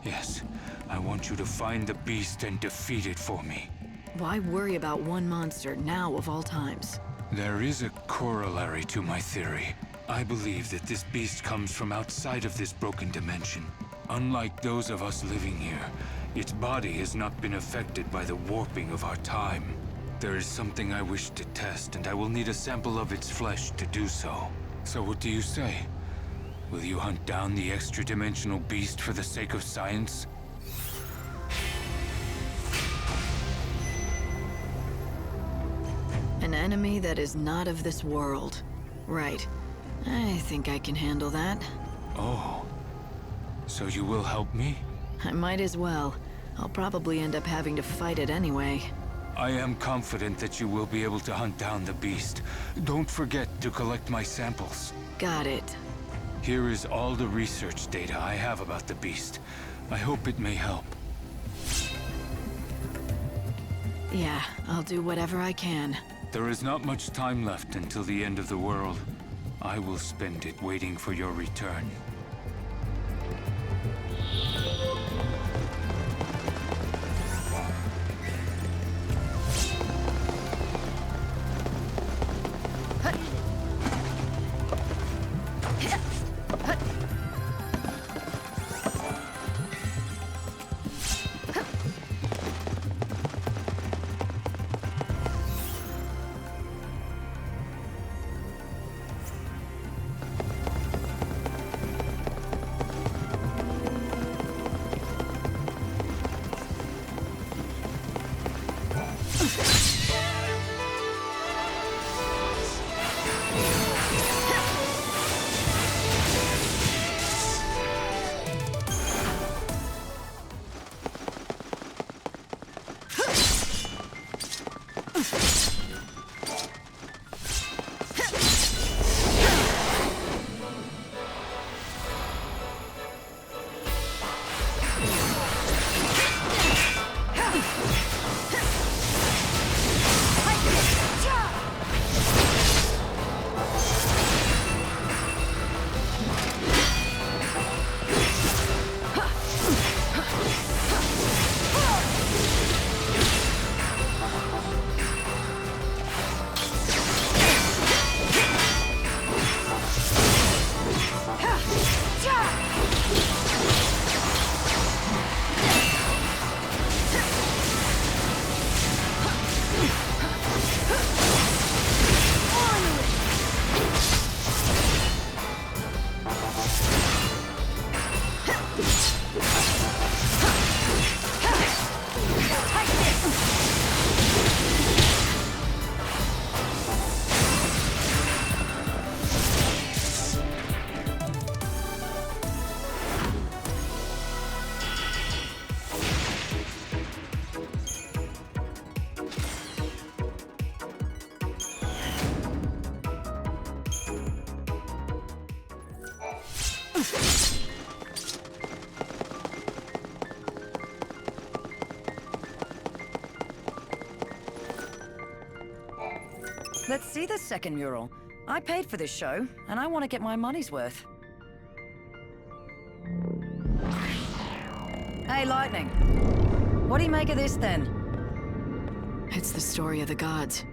Yes, I want you to find the beast and defeat it for me. Why worry about one monster now of all times? There is a corollary to my theory. I believe that this beast comes from outside of this broken dimension. Unlike those of us living here, its body has not been affected by the warping of our time. There is something I wish to test, and I will need a sample of its flesh to do so. So what do you say? Will you hunt down the extra-dimensional beast for the sake of science? An enemy that is not of this world. Right. I think I can handle that. Oh. So you will help me? I might as well. I'll probably end up having to fight it anyway. I am confident that you will be able to hunt down the beast. Don't forget to collect my samples. Got it. Here is all the research data I have about the beast. I hope it may help. Yeah, I'll do whatever I can. There is not much time left until the end of the world. I will spend it waiting for your return. Let's see this second mural. I paid for this show, and I want to get my money's worth. Hey, Lightning. What do you make of this, then? It's the story of the gods.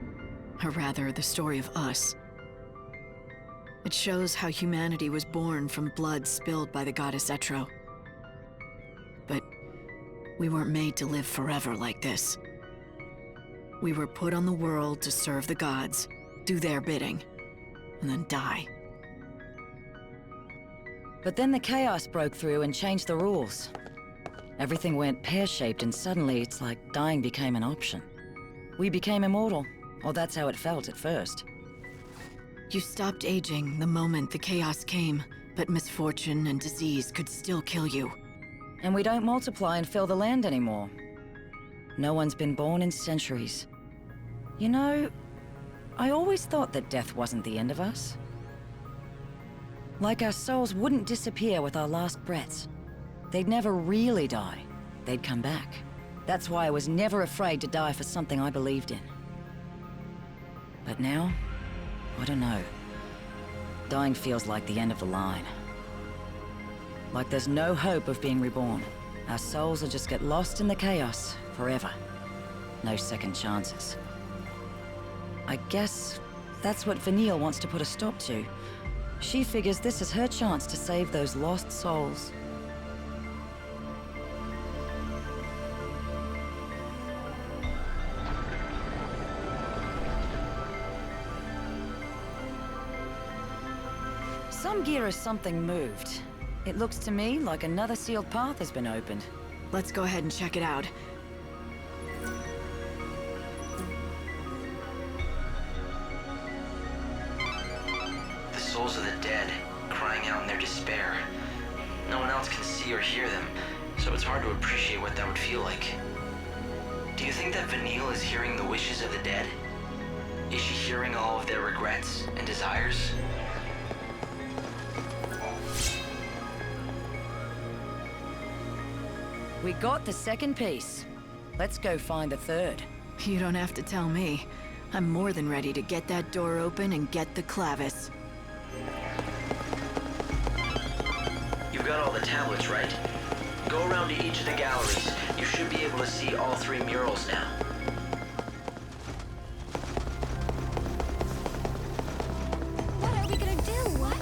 Or rather, the story of us. It shows how humanity was born from blood spilled by the goddess Etro. But we weren't made to live forever like this. We were put on the world to serve the gods, do their bidding, and then die. But then the chaos broke through and changed the rules. Everything went pear-shaped, and suddenly it's like dying became an option. We became immortal, or that's how it felt at first. You stopped aging the moment the chaos came, but misfortune and disease could still kill you. And we don't multiply and fill the land anymore. No one's been born in centuries. You know, I always thought that death wasn't the end of us. Like our souls wouldn't disappear with our last breaths. They'd never really die. They'd come back. That's why I was never afraid to die for something I believed in. But now, I don't know. Dying feels like the end of the line. Like there's no hope of being reborn. Our souls will just get lost in the chaos forever. No second chances. I guess that's what Vanille wants to put a stop to. She figures this is her chance to save those lost souls. Some gear or something moved. It looks to me like another sealed path has been opened. Let's go ahead and check it out. The souls of the dead, crying out in their despair. No one else can see or hear them, so it's hard to appreciate what that would feel like. Do you think that Vanille is hearing the wishes of the dead? Is she hearing all of their regrets and desires? We got the second piece. Let's go find the third. You don't have to tell me. I'm more than ready to get that door open and get the Clavis. You've got all the tablets, right? Go around to each of the galleries. You should be able to see all three murals now. What are we gonna do? What?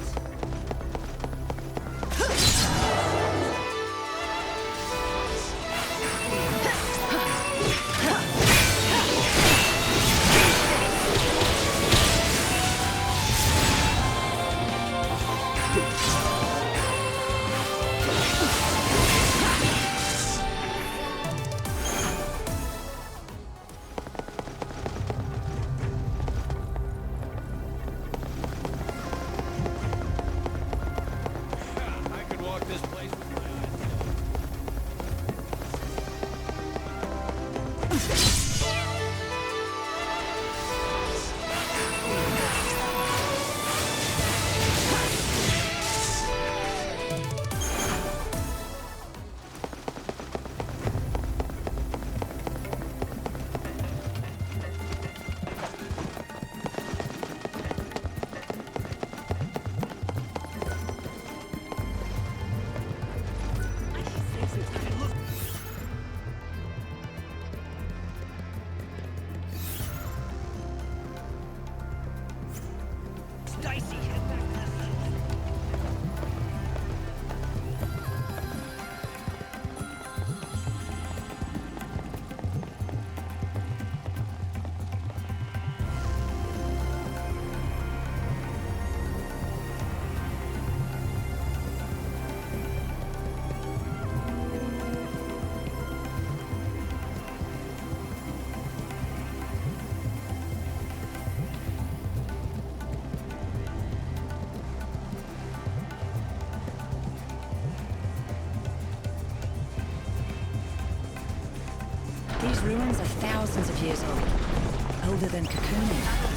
These ruins are thousands of years old. Older than cocooning.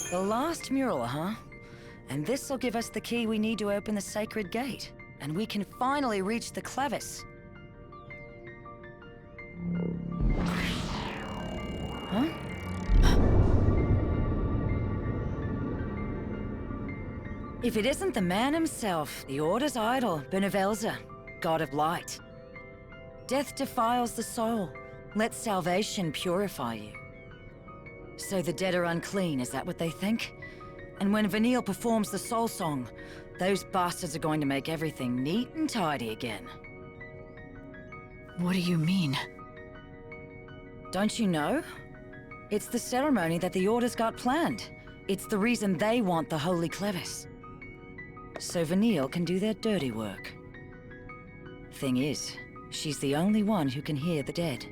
The last mural, huh? And this'll give us the key we need to open the sacred gate. And we can finally reach the Clavis. Huh? If it isn't the man himself, the Order's idol, Benevelza, god of light. Death defiles the soul. Let salvation purify you. So the dead are unclean, is that what they think? And when Vanille performs the soul song, those bastards are going to make everything neat and tidy again. What do you mean? Don't you know? It's the ceremony that the Order's got planned. It's the reason they want the Holy Clavis. So Vanille can do their dirty work. Thing is, she's the only one who can hear the dead.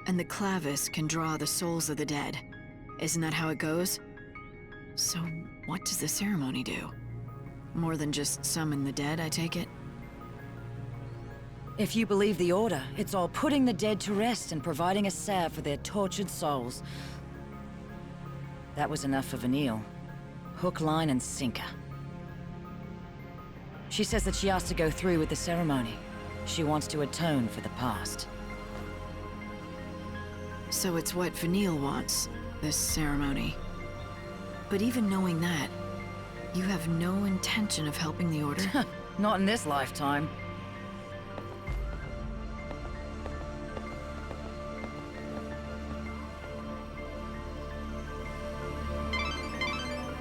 And the Clavis can draw the souls of the dead. Isn't that how it goes? So, what does the ceremony do? More than just summon the dead, I take it? If you believe the Order, it's all putting the dead to rest and providing a salve for their tortured souls. That was enough for Vanille. Hook, line, and sinker. She says that she has to go through with the ceremony. She wants to atone for the past. So it's what Vanille wants, this ceremony. But even knowing that, you have no intention of helping the Order? Not in this lifetime.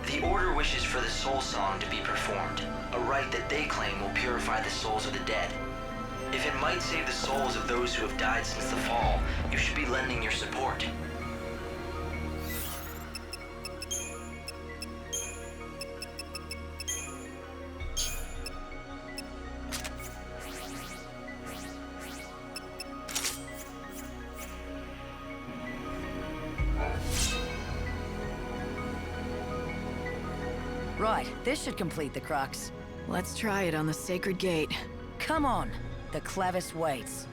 The Order wishes for the soul song to be performed, a rite that they claim will purify the souls of the dead. If it might save the souls of those who have died since the fall, you should be lending your support. Right, this should complete the crux. Let's try it on the sacred gate. Come on, the Clavis waits.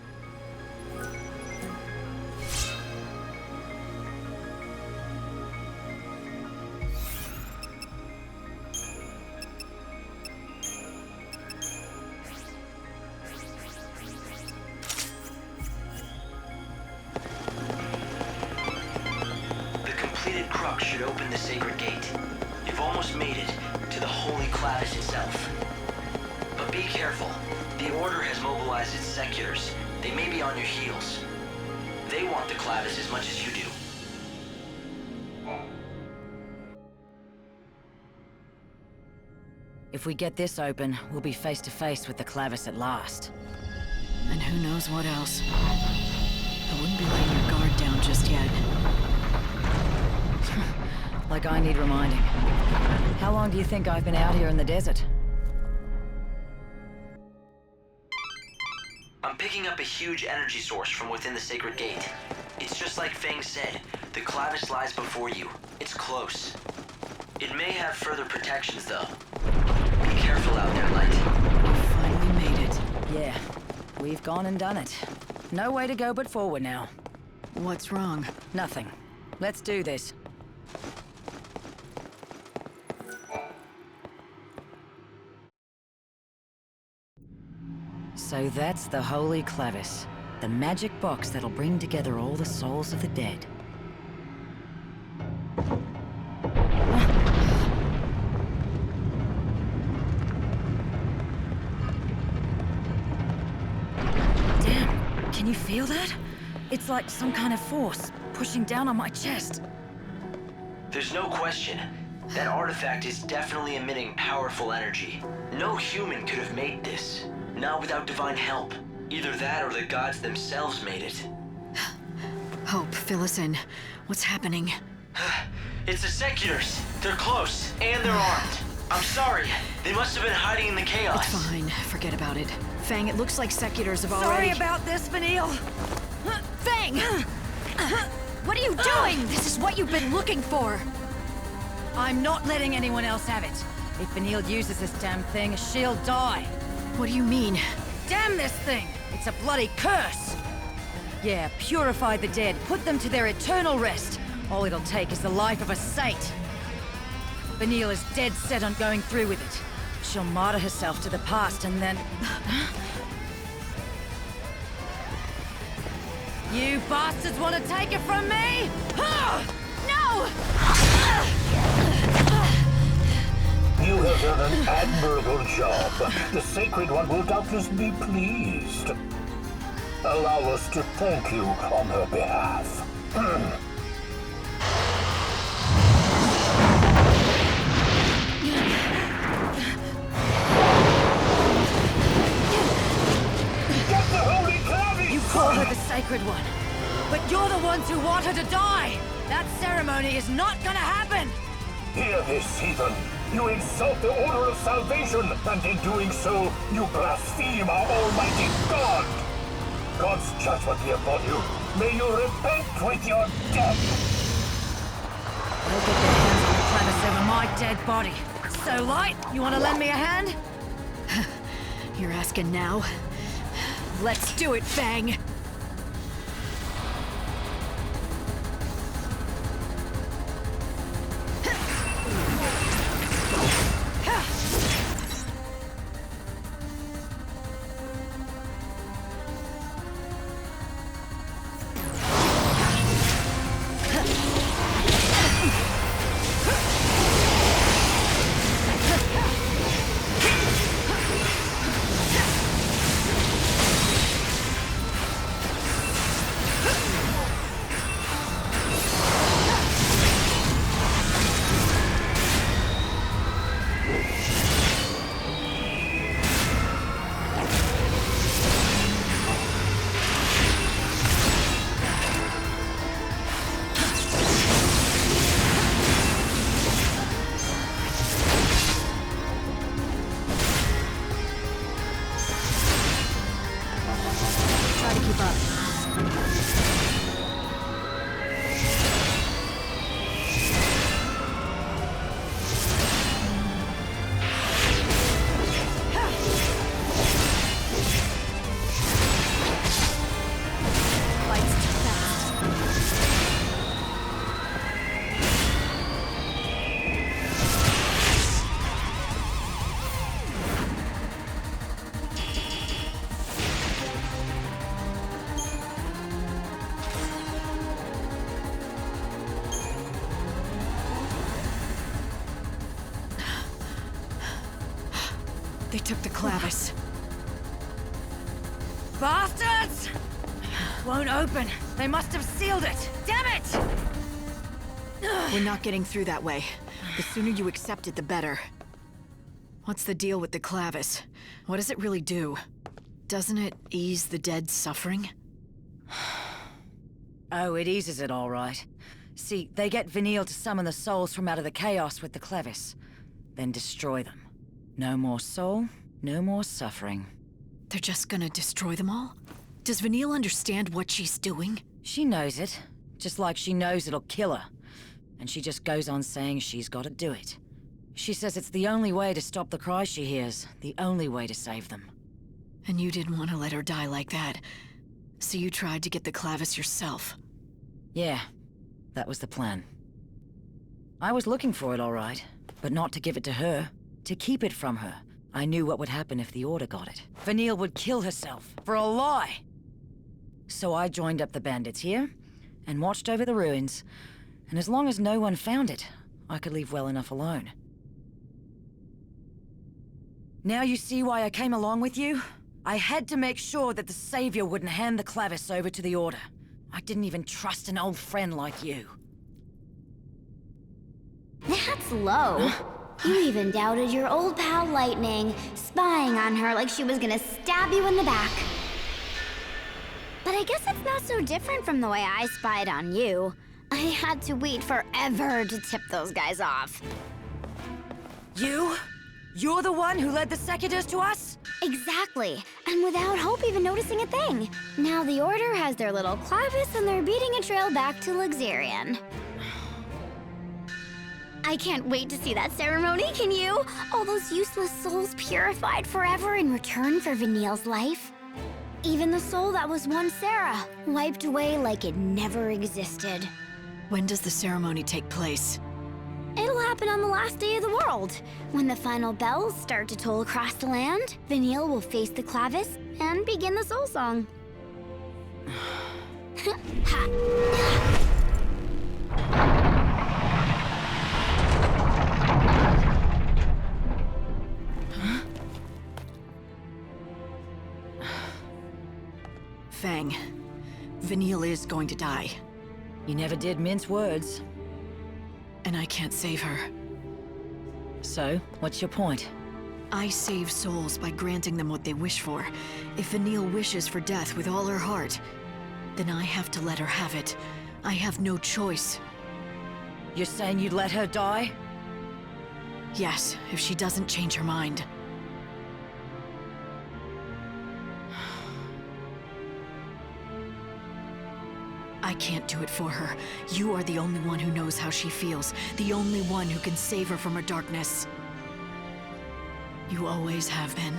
The completed crux should open the sacred gate. You've almost made it to the Holy Clavis itself. But be careful. The Order has mobilized its seculars. They may be on your heels. They want the Clavis as much as you do. If we get this open, we'll be face to face with the Clavis at last. And who knows what else. I wouldn't be letting your guard down just yet. Like I need reminding. How long do you think I've been out here in the desert? I'm picking up a huge energy source from within the sacred gate. It's just like Feng said, the Clavis lies before you. It's close. It may have further protections though. Be careful out there, Light. We finally made it. Yeah, we've gone and done it. No way to go but forward now. What's wrong? Nothing. Let's do this. So that's the Holy Clavis. The magic box that'll bring together all the souls of the dead. Damn, can you feel that? It's like some kind of force pushing down on my chest. There's no question. That artifact is definitely emitting powerful energy. No human could have made this. Not without divine help. Either that or the gods themselves made it. Hope, fill us in. What's happening? It's the Seculars. They're close, and they're armed. I'm sorry. They must have been hiding in the chaos. It's fine. Forget about it. Fang, it looks like Seculars have already... Sorry about this, Vanille. Fang! What are you doing? This is what you've been looking for. I'm not letting anyone else have it. If Vanille uses this damn thing, she'll die. What do you mean? Damn this thing! It's a bloody curse! Yeah, purify the dead, put them to their eternal rest. All it'll take is the life of a saint. Vanille is dead set on going through with it. She'll martyr herself to the past and then... You bastards want to take it from me? No! You have done an admirable job. The Sacred One will doubtless be pleased. Allow us to thank you on her behalf. Get the Holy Clavis! You call her the Sacred One, but you're the ones who want her to die! That ceremony is not gonna happen! Hear this, heathen! You insult the Order of Salvation, and in doing so, you blaspheme our Almighty God! God's judgment be upon you. May you repent with your death! They'll get their hands on the Clavis over my dead body. So, Light, you want to lend me a hand? You're asking now? Let's do it, Fang! They took the Clavis. Bastards! Won't open. They must have sealed it. Damn it! We're not getting through that way. The sooner you accept it, the better. What's the deal with the Clavis? What does it really do? Doesn't it ease the dead's suffering? Oh, it eases it all right. See, they get Vanille to summon the souls from out of the chaos with the Clavis. Then destroy them. No more soul, no more suffering. They're just gonna destroy them all? Does Vanille understand what she's doing? She knows it, just like she knows it'll kill her. And she just goes on saying she's gotta do it. She says it's the only way to stop the cries she hears, the only way to save them. And you didn't want to let her die like that. So you tried to get the Clavis yourself. Yeah, that was the plan. I was looking for it all right, but not to give it to her. To keep it from her, I knew what would happen if the Order got it. Vanille would kill herself for a lie. So I joined up the bandits here and watched over the ruins. And as long as no one found it, I could leave well enough alone. Now you see why I came along with you? I had to make sure that the Savior wouldn't hand the Clavis over to the Order. I didn't even trust an old friend like you. That's low. You even doubted your old pal Lightning, spying on her like she was gonna stab you in the back. But I guess it's not so different from the way I spied on you. I had to wait forever to tip those guys off. You? You're the one who led the Secuitors to us? Exactly, and without Hope even noticing a thing. Now the Order has their little Clavis and they're beating a trail back to Luxarian. I can't wait to see that ceremony, can you? All those useless souls purified forever in return for Vanille's life. Even the soul that was once Sarah, wiped away like it never existed. When does the ceremony take place? It'll happen on the last day of the world. When the final bells start to toll across the land, Vanille will face the Clavis and begin the soul song. Fang, Vanille is going to die. You never did mince words. And I can't save her. So, what's your point? I save souls by granting them what they wish for. If Vanille wishes for death with all her heart, then I have to let her have it. I have no choice. You're saying you'd let her die? Yes, if she doesn't change her mind. I can't do it for her. You are the only one who knows how she feels. The only one who can save her from her darkness. You always have been.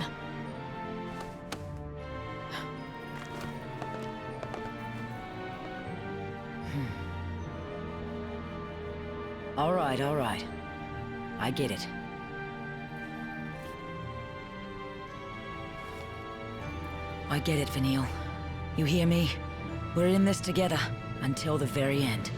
All right, all right. I get it. I get it, Vanille. You hear me? We're in this together, until the very end.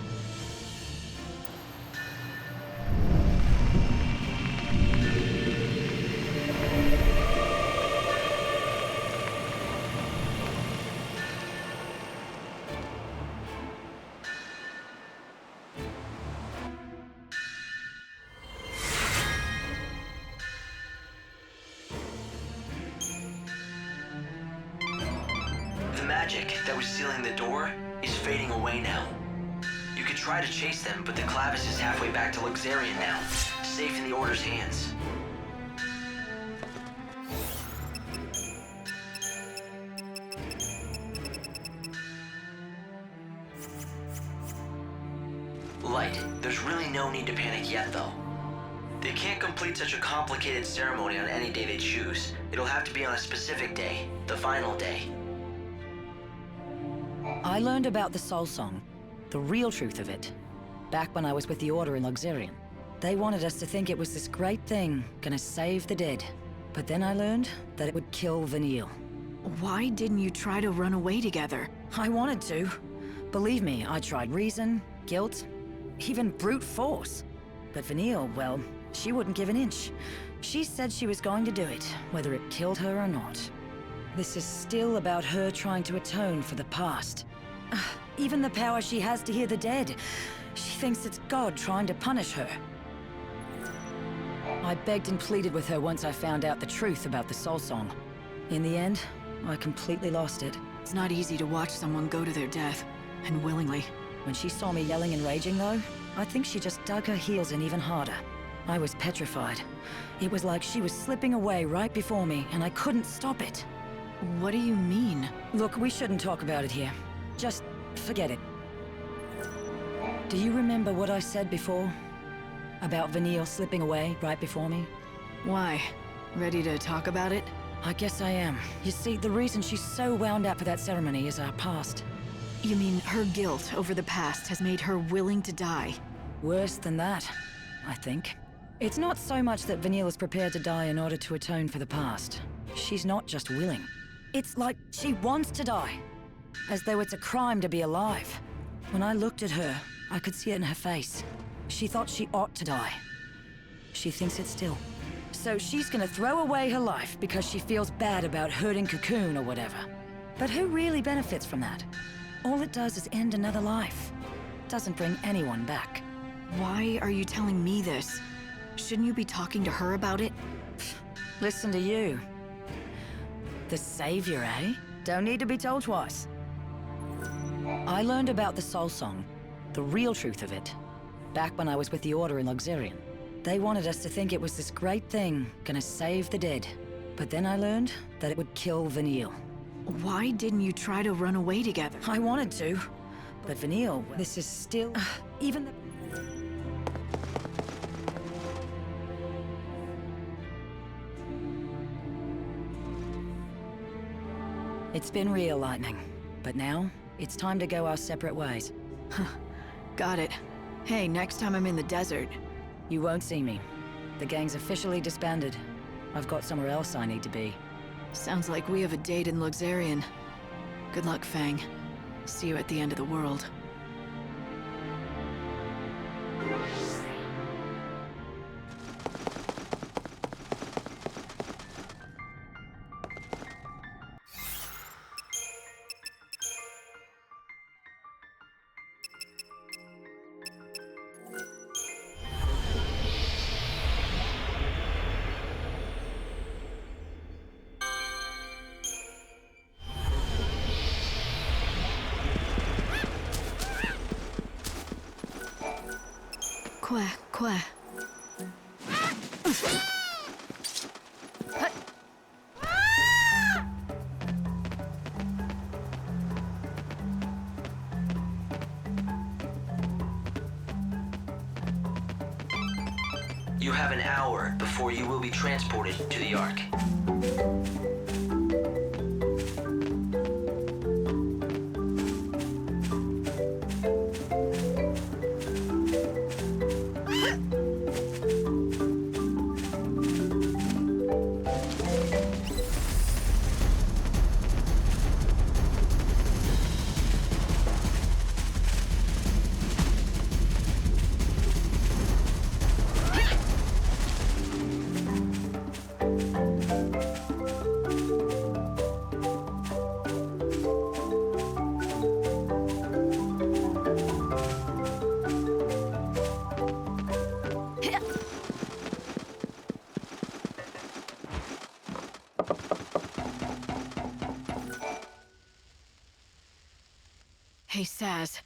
The magic that was sealing the door is fading away now. You could try to chase them, but the Clavis is halfway back to Luxarian now, safe in the Order's hands. Light, there's really no need to panic yet, though. They can't complete such a complicated ceremony on any day they choose. It'll have to be on a specific day, the final day. I learned about the Soul Song, the real truth of it, back when I was with the Order in Luxarian. They wanted us to think it was this great thing, gonna save the dead. But then I learned that it would kill Vanille. Why didn't you try to run away together? I wanted to. Believe me, I tried reason, guilt, even brute force. But Vanille, well, she wouldn't give an inch. She said she was going to do it, whether it killed her or not. This is still about her trying to atone for the past. Even the power she has to hear the dead. She thinks it's God trying to punish her. I begged and pleaded with her once I found out the truth about the Soul Song. In the end, I completely lost it. It's not easy to watch someone go to their death, and willingly. When she saw me yelling and raging, though, I think she just dug her heels in even harder. I was petrified. It was like she was slipping away right before me, and I couldn't stop it. What do you mean? Look, we shouldn't talk about it here. Just forget it. Do you remember what I said before? About Vanille slipping away right before me? Why? Ready to talk about it? I guess I am. You see, the reason she's so wound up for that ceremony is our past. You mean her guilt over the past has made her willing to die? Worse than that, I think. It's not so much that Vanille is prepared to die in order to atone for the past. She's not just willing. It's like she wants to die. As though it's a crime to be alive. When I looked at her, I could see it in her face. She thought she ought to die. She thinks it still. So she's gonna throw away her life because she feels bad about hurting Cocoon or whatever. But who really benefits from that? All it does is end another life. Doesn't bring anyone back. Why are you telling me this? Shouldn't you be talking to her about it? Listen to you. The savior, eh? Don't need to be told twice. I learned about the Soul Song, the real truth of it, back when I was with the Order in Luxurion. They wanted us to think it was this great thing, gonna save the dead. But then I learned that it would kill Vanille. Why didn't you try to run away together? I wanted to, but Vanille, this is still... even the... It's been real, Lightning. But now, it's time to go our separate ways. Got it. Hey, next time I'm in the desert... You won't see me. The gang's officially disbanded. I've got somewhere else I need to be. Sounds like we have a date in Luxurion. Good luck, Fang. See you at the end of the world. Quoi. You have an hour before you will be transported to the Ark. Hey, Saz.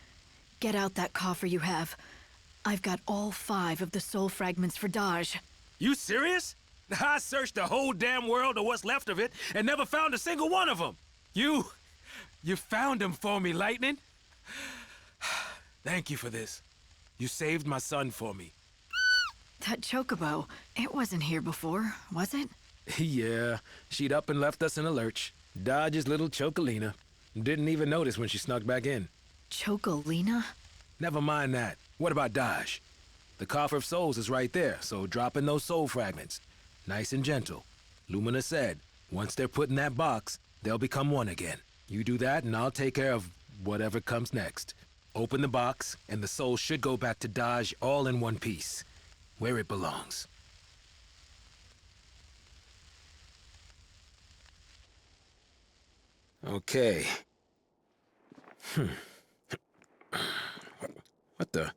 Get out that coffer you have. I've got all 5 of the soul fragments for Daj. You serious? I searched the whole damn world or what's left of it and never found a single one of them. You found them for me, Lightning. Thank you for this. You saved my son for me. That chocobo, it wasn't here before, was it? Yeah, she'd up and left us in a lurch. Dodge's little Chocolina. Didn't even notice when she snuck back in. Chocolina? Never mind that. What about Dodge? The Coffer of Souls is right there, so drop in those soul fragments. Nice and gentle. Lumina said, once they're put in that box, they'll become one again. You do that and I'll take care of whatever comes next. Open the box, and the soul should go back to Dodge all in one piece, where it belongs. Okay. What the?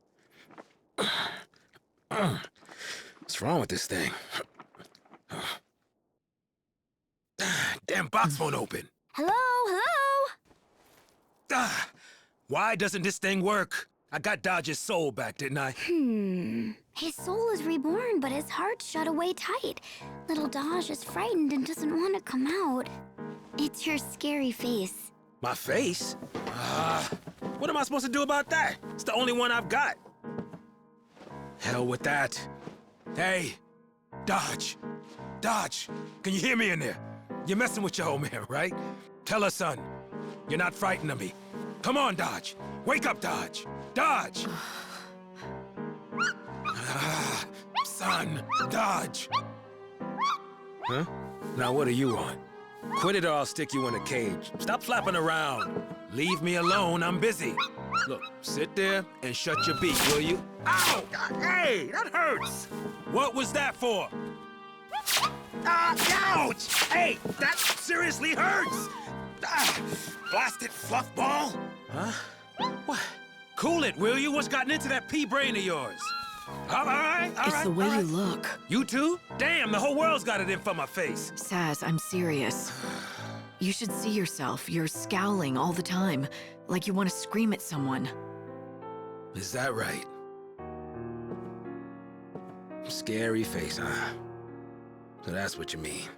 What's wrong with this thing? Damn box won't open. Hello? Why doesn't this thing work? I got Dodge's soul back, didn't I? His soul is reborn, but his heart's shut away tight. Little Dodge is frightened and doesn't want to come out. It's your scary face. My face? What am I supposed to do about that? It's the only one I've got. Hell with that. Hey, Dodge. Dodge, can you hear me in there? You're messing with your old man, right? Tell her, son, you're not frightened of me. Come on, Dodge. Wake up, Dodge. Dodge! son! Dodge! Huh? Now what do you want? Quit it or I'll stick you in a cage. Stop flapping around. Leave me alone, I'm busy. Look, sit there and shut your beak, will you? Ow! Hey, that hurts! What was that for? Ouch! Hey, that seriously hurts! Blasted fluff ball! Huh? What? Cool it, will you? What's gotten into that pea brain of yours? All right. It's the way you look. You too? Damn, the whole world's got it in for my face. Saz, I'm serious. You should see yourself. You're scowling all the time, like you want to scream at someone. Is that right? Scary face, huh? So that's what you mean.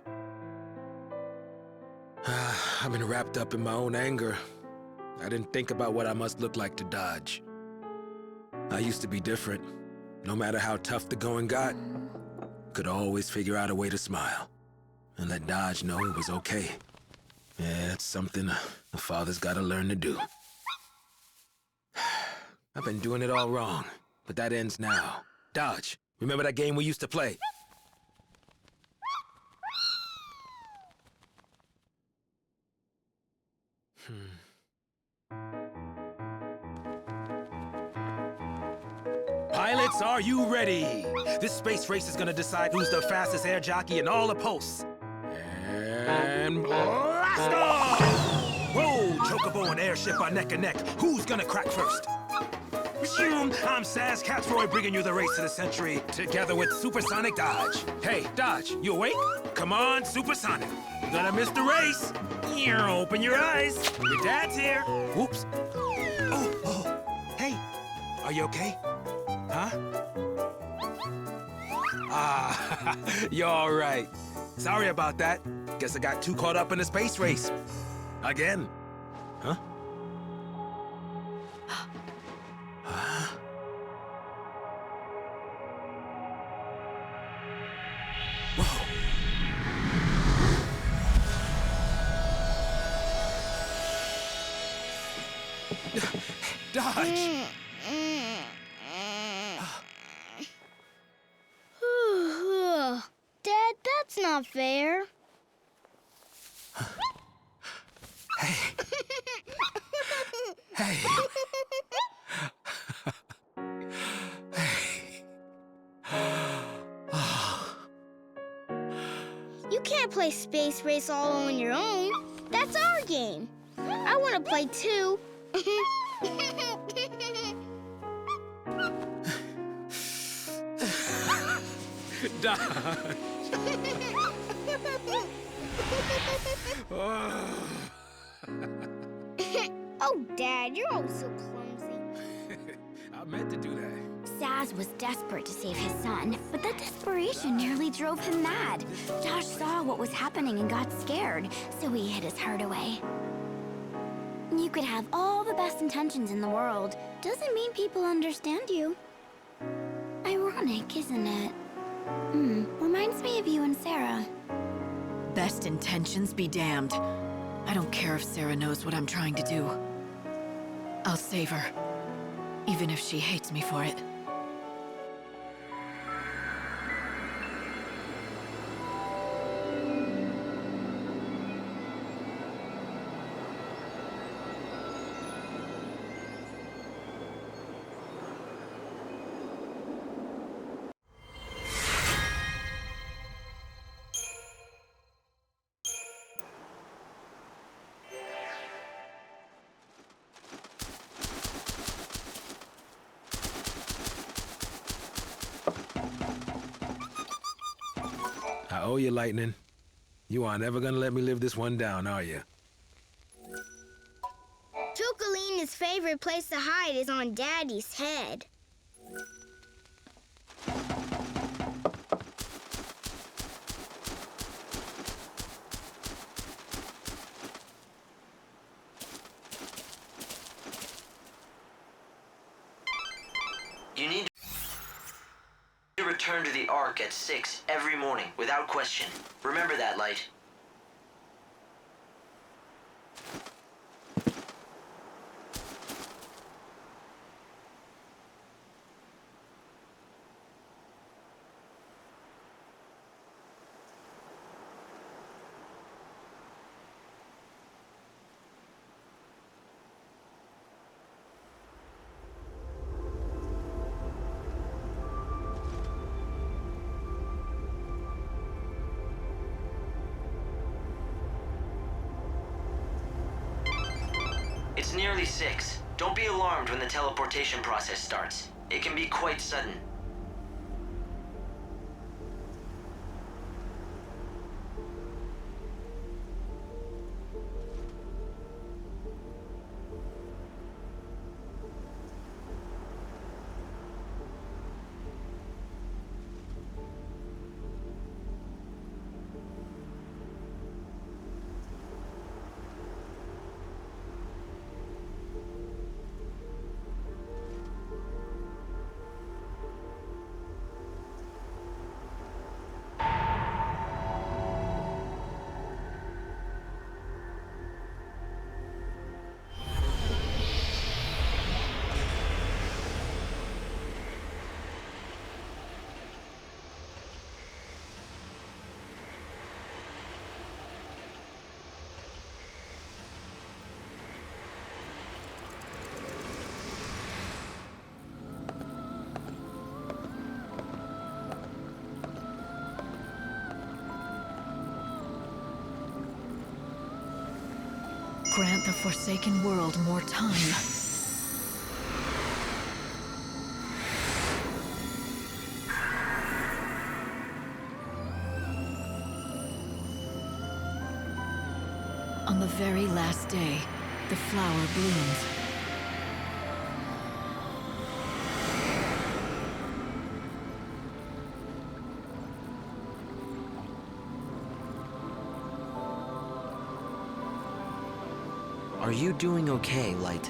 I've been wrapped up in my own anger. I didn't think about what I must look like to Dodge. I used to be different. No matter how tough the going got, could always figure out a way to smile. And let Dodge know it was okay. Yeah, it's something a father's gotta learn to do. I've been doing it all wrong, but that ends now. Dodge, remember that game we used to play? Pilots, are you ready? This space race is gonna decide who's the fastest air jockey in all the posts. And blast off! Whoa, Chocobo and Airship are neck and neck. Who's gonna crack first? I'm Saz Catsroy bringing you the race of the century, together with Supersonic Dodge. Hey, Dodge, you awake? Come on, Supersonic. You're gonna miss the race. Open your eyes. Your dad's here. Whoops. Oh, hey, are you okay? Huh? You're all right. Sorry about that. Guess I got too caught up in the space race. Again. Huh? Whoa. Dodge! Dad, that's not fair. Hey. Hey. You can't play Space Race all on your own. That's our game. I want to play too. Dodge. Oh, Dad, you're all so clumsy. I meant to do that. Saz was desperate to save his son, but that desperation nearly drove him mad. Josh saw what was happening and got scared, so he hid his heart away. You could have all the best intentions in the world. Doesn't mean people understand you. Ironic, isn't it? Reminds me of you and Sarah. Best intentions be damned. I don't care if Sarah knows what I'm trying to do. I'll save her, even if she hates me for it. I owe you, Lightning. You aren't ever gonna let me live this one down, are you? Chocolina's favorite place to hide is on Daddy's head. You need to return to the Ark at 6 every morning, without question. Remember that, Light. It's nearly 6. Don't be alarmed when the teleportation process starts. It can be quite sudden. Grant the Forsaken World more time. On the very last day, the flower blooms. Are you doing okay, Light?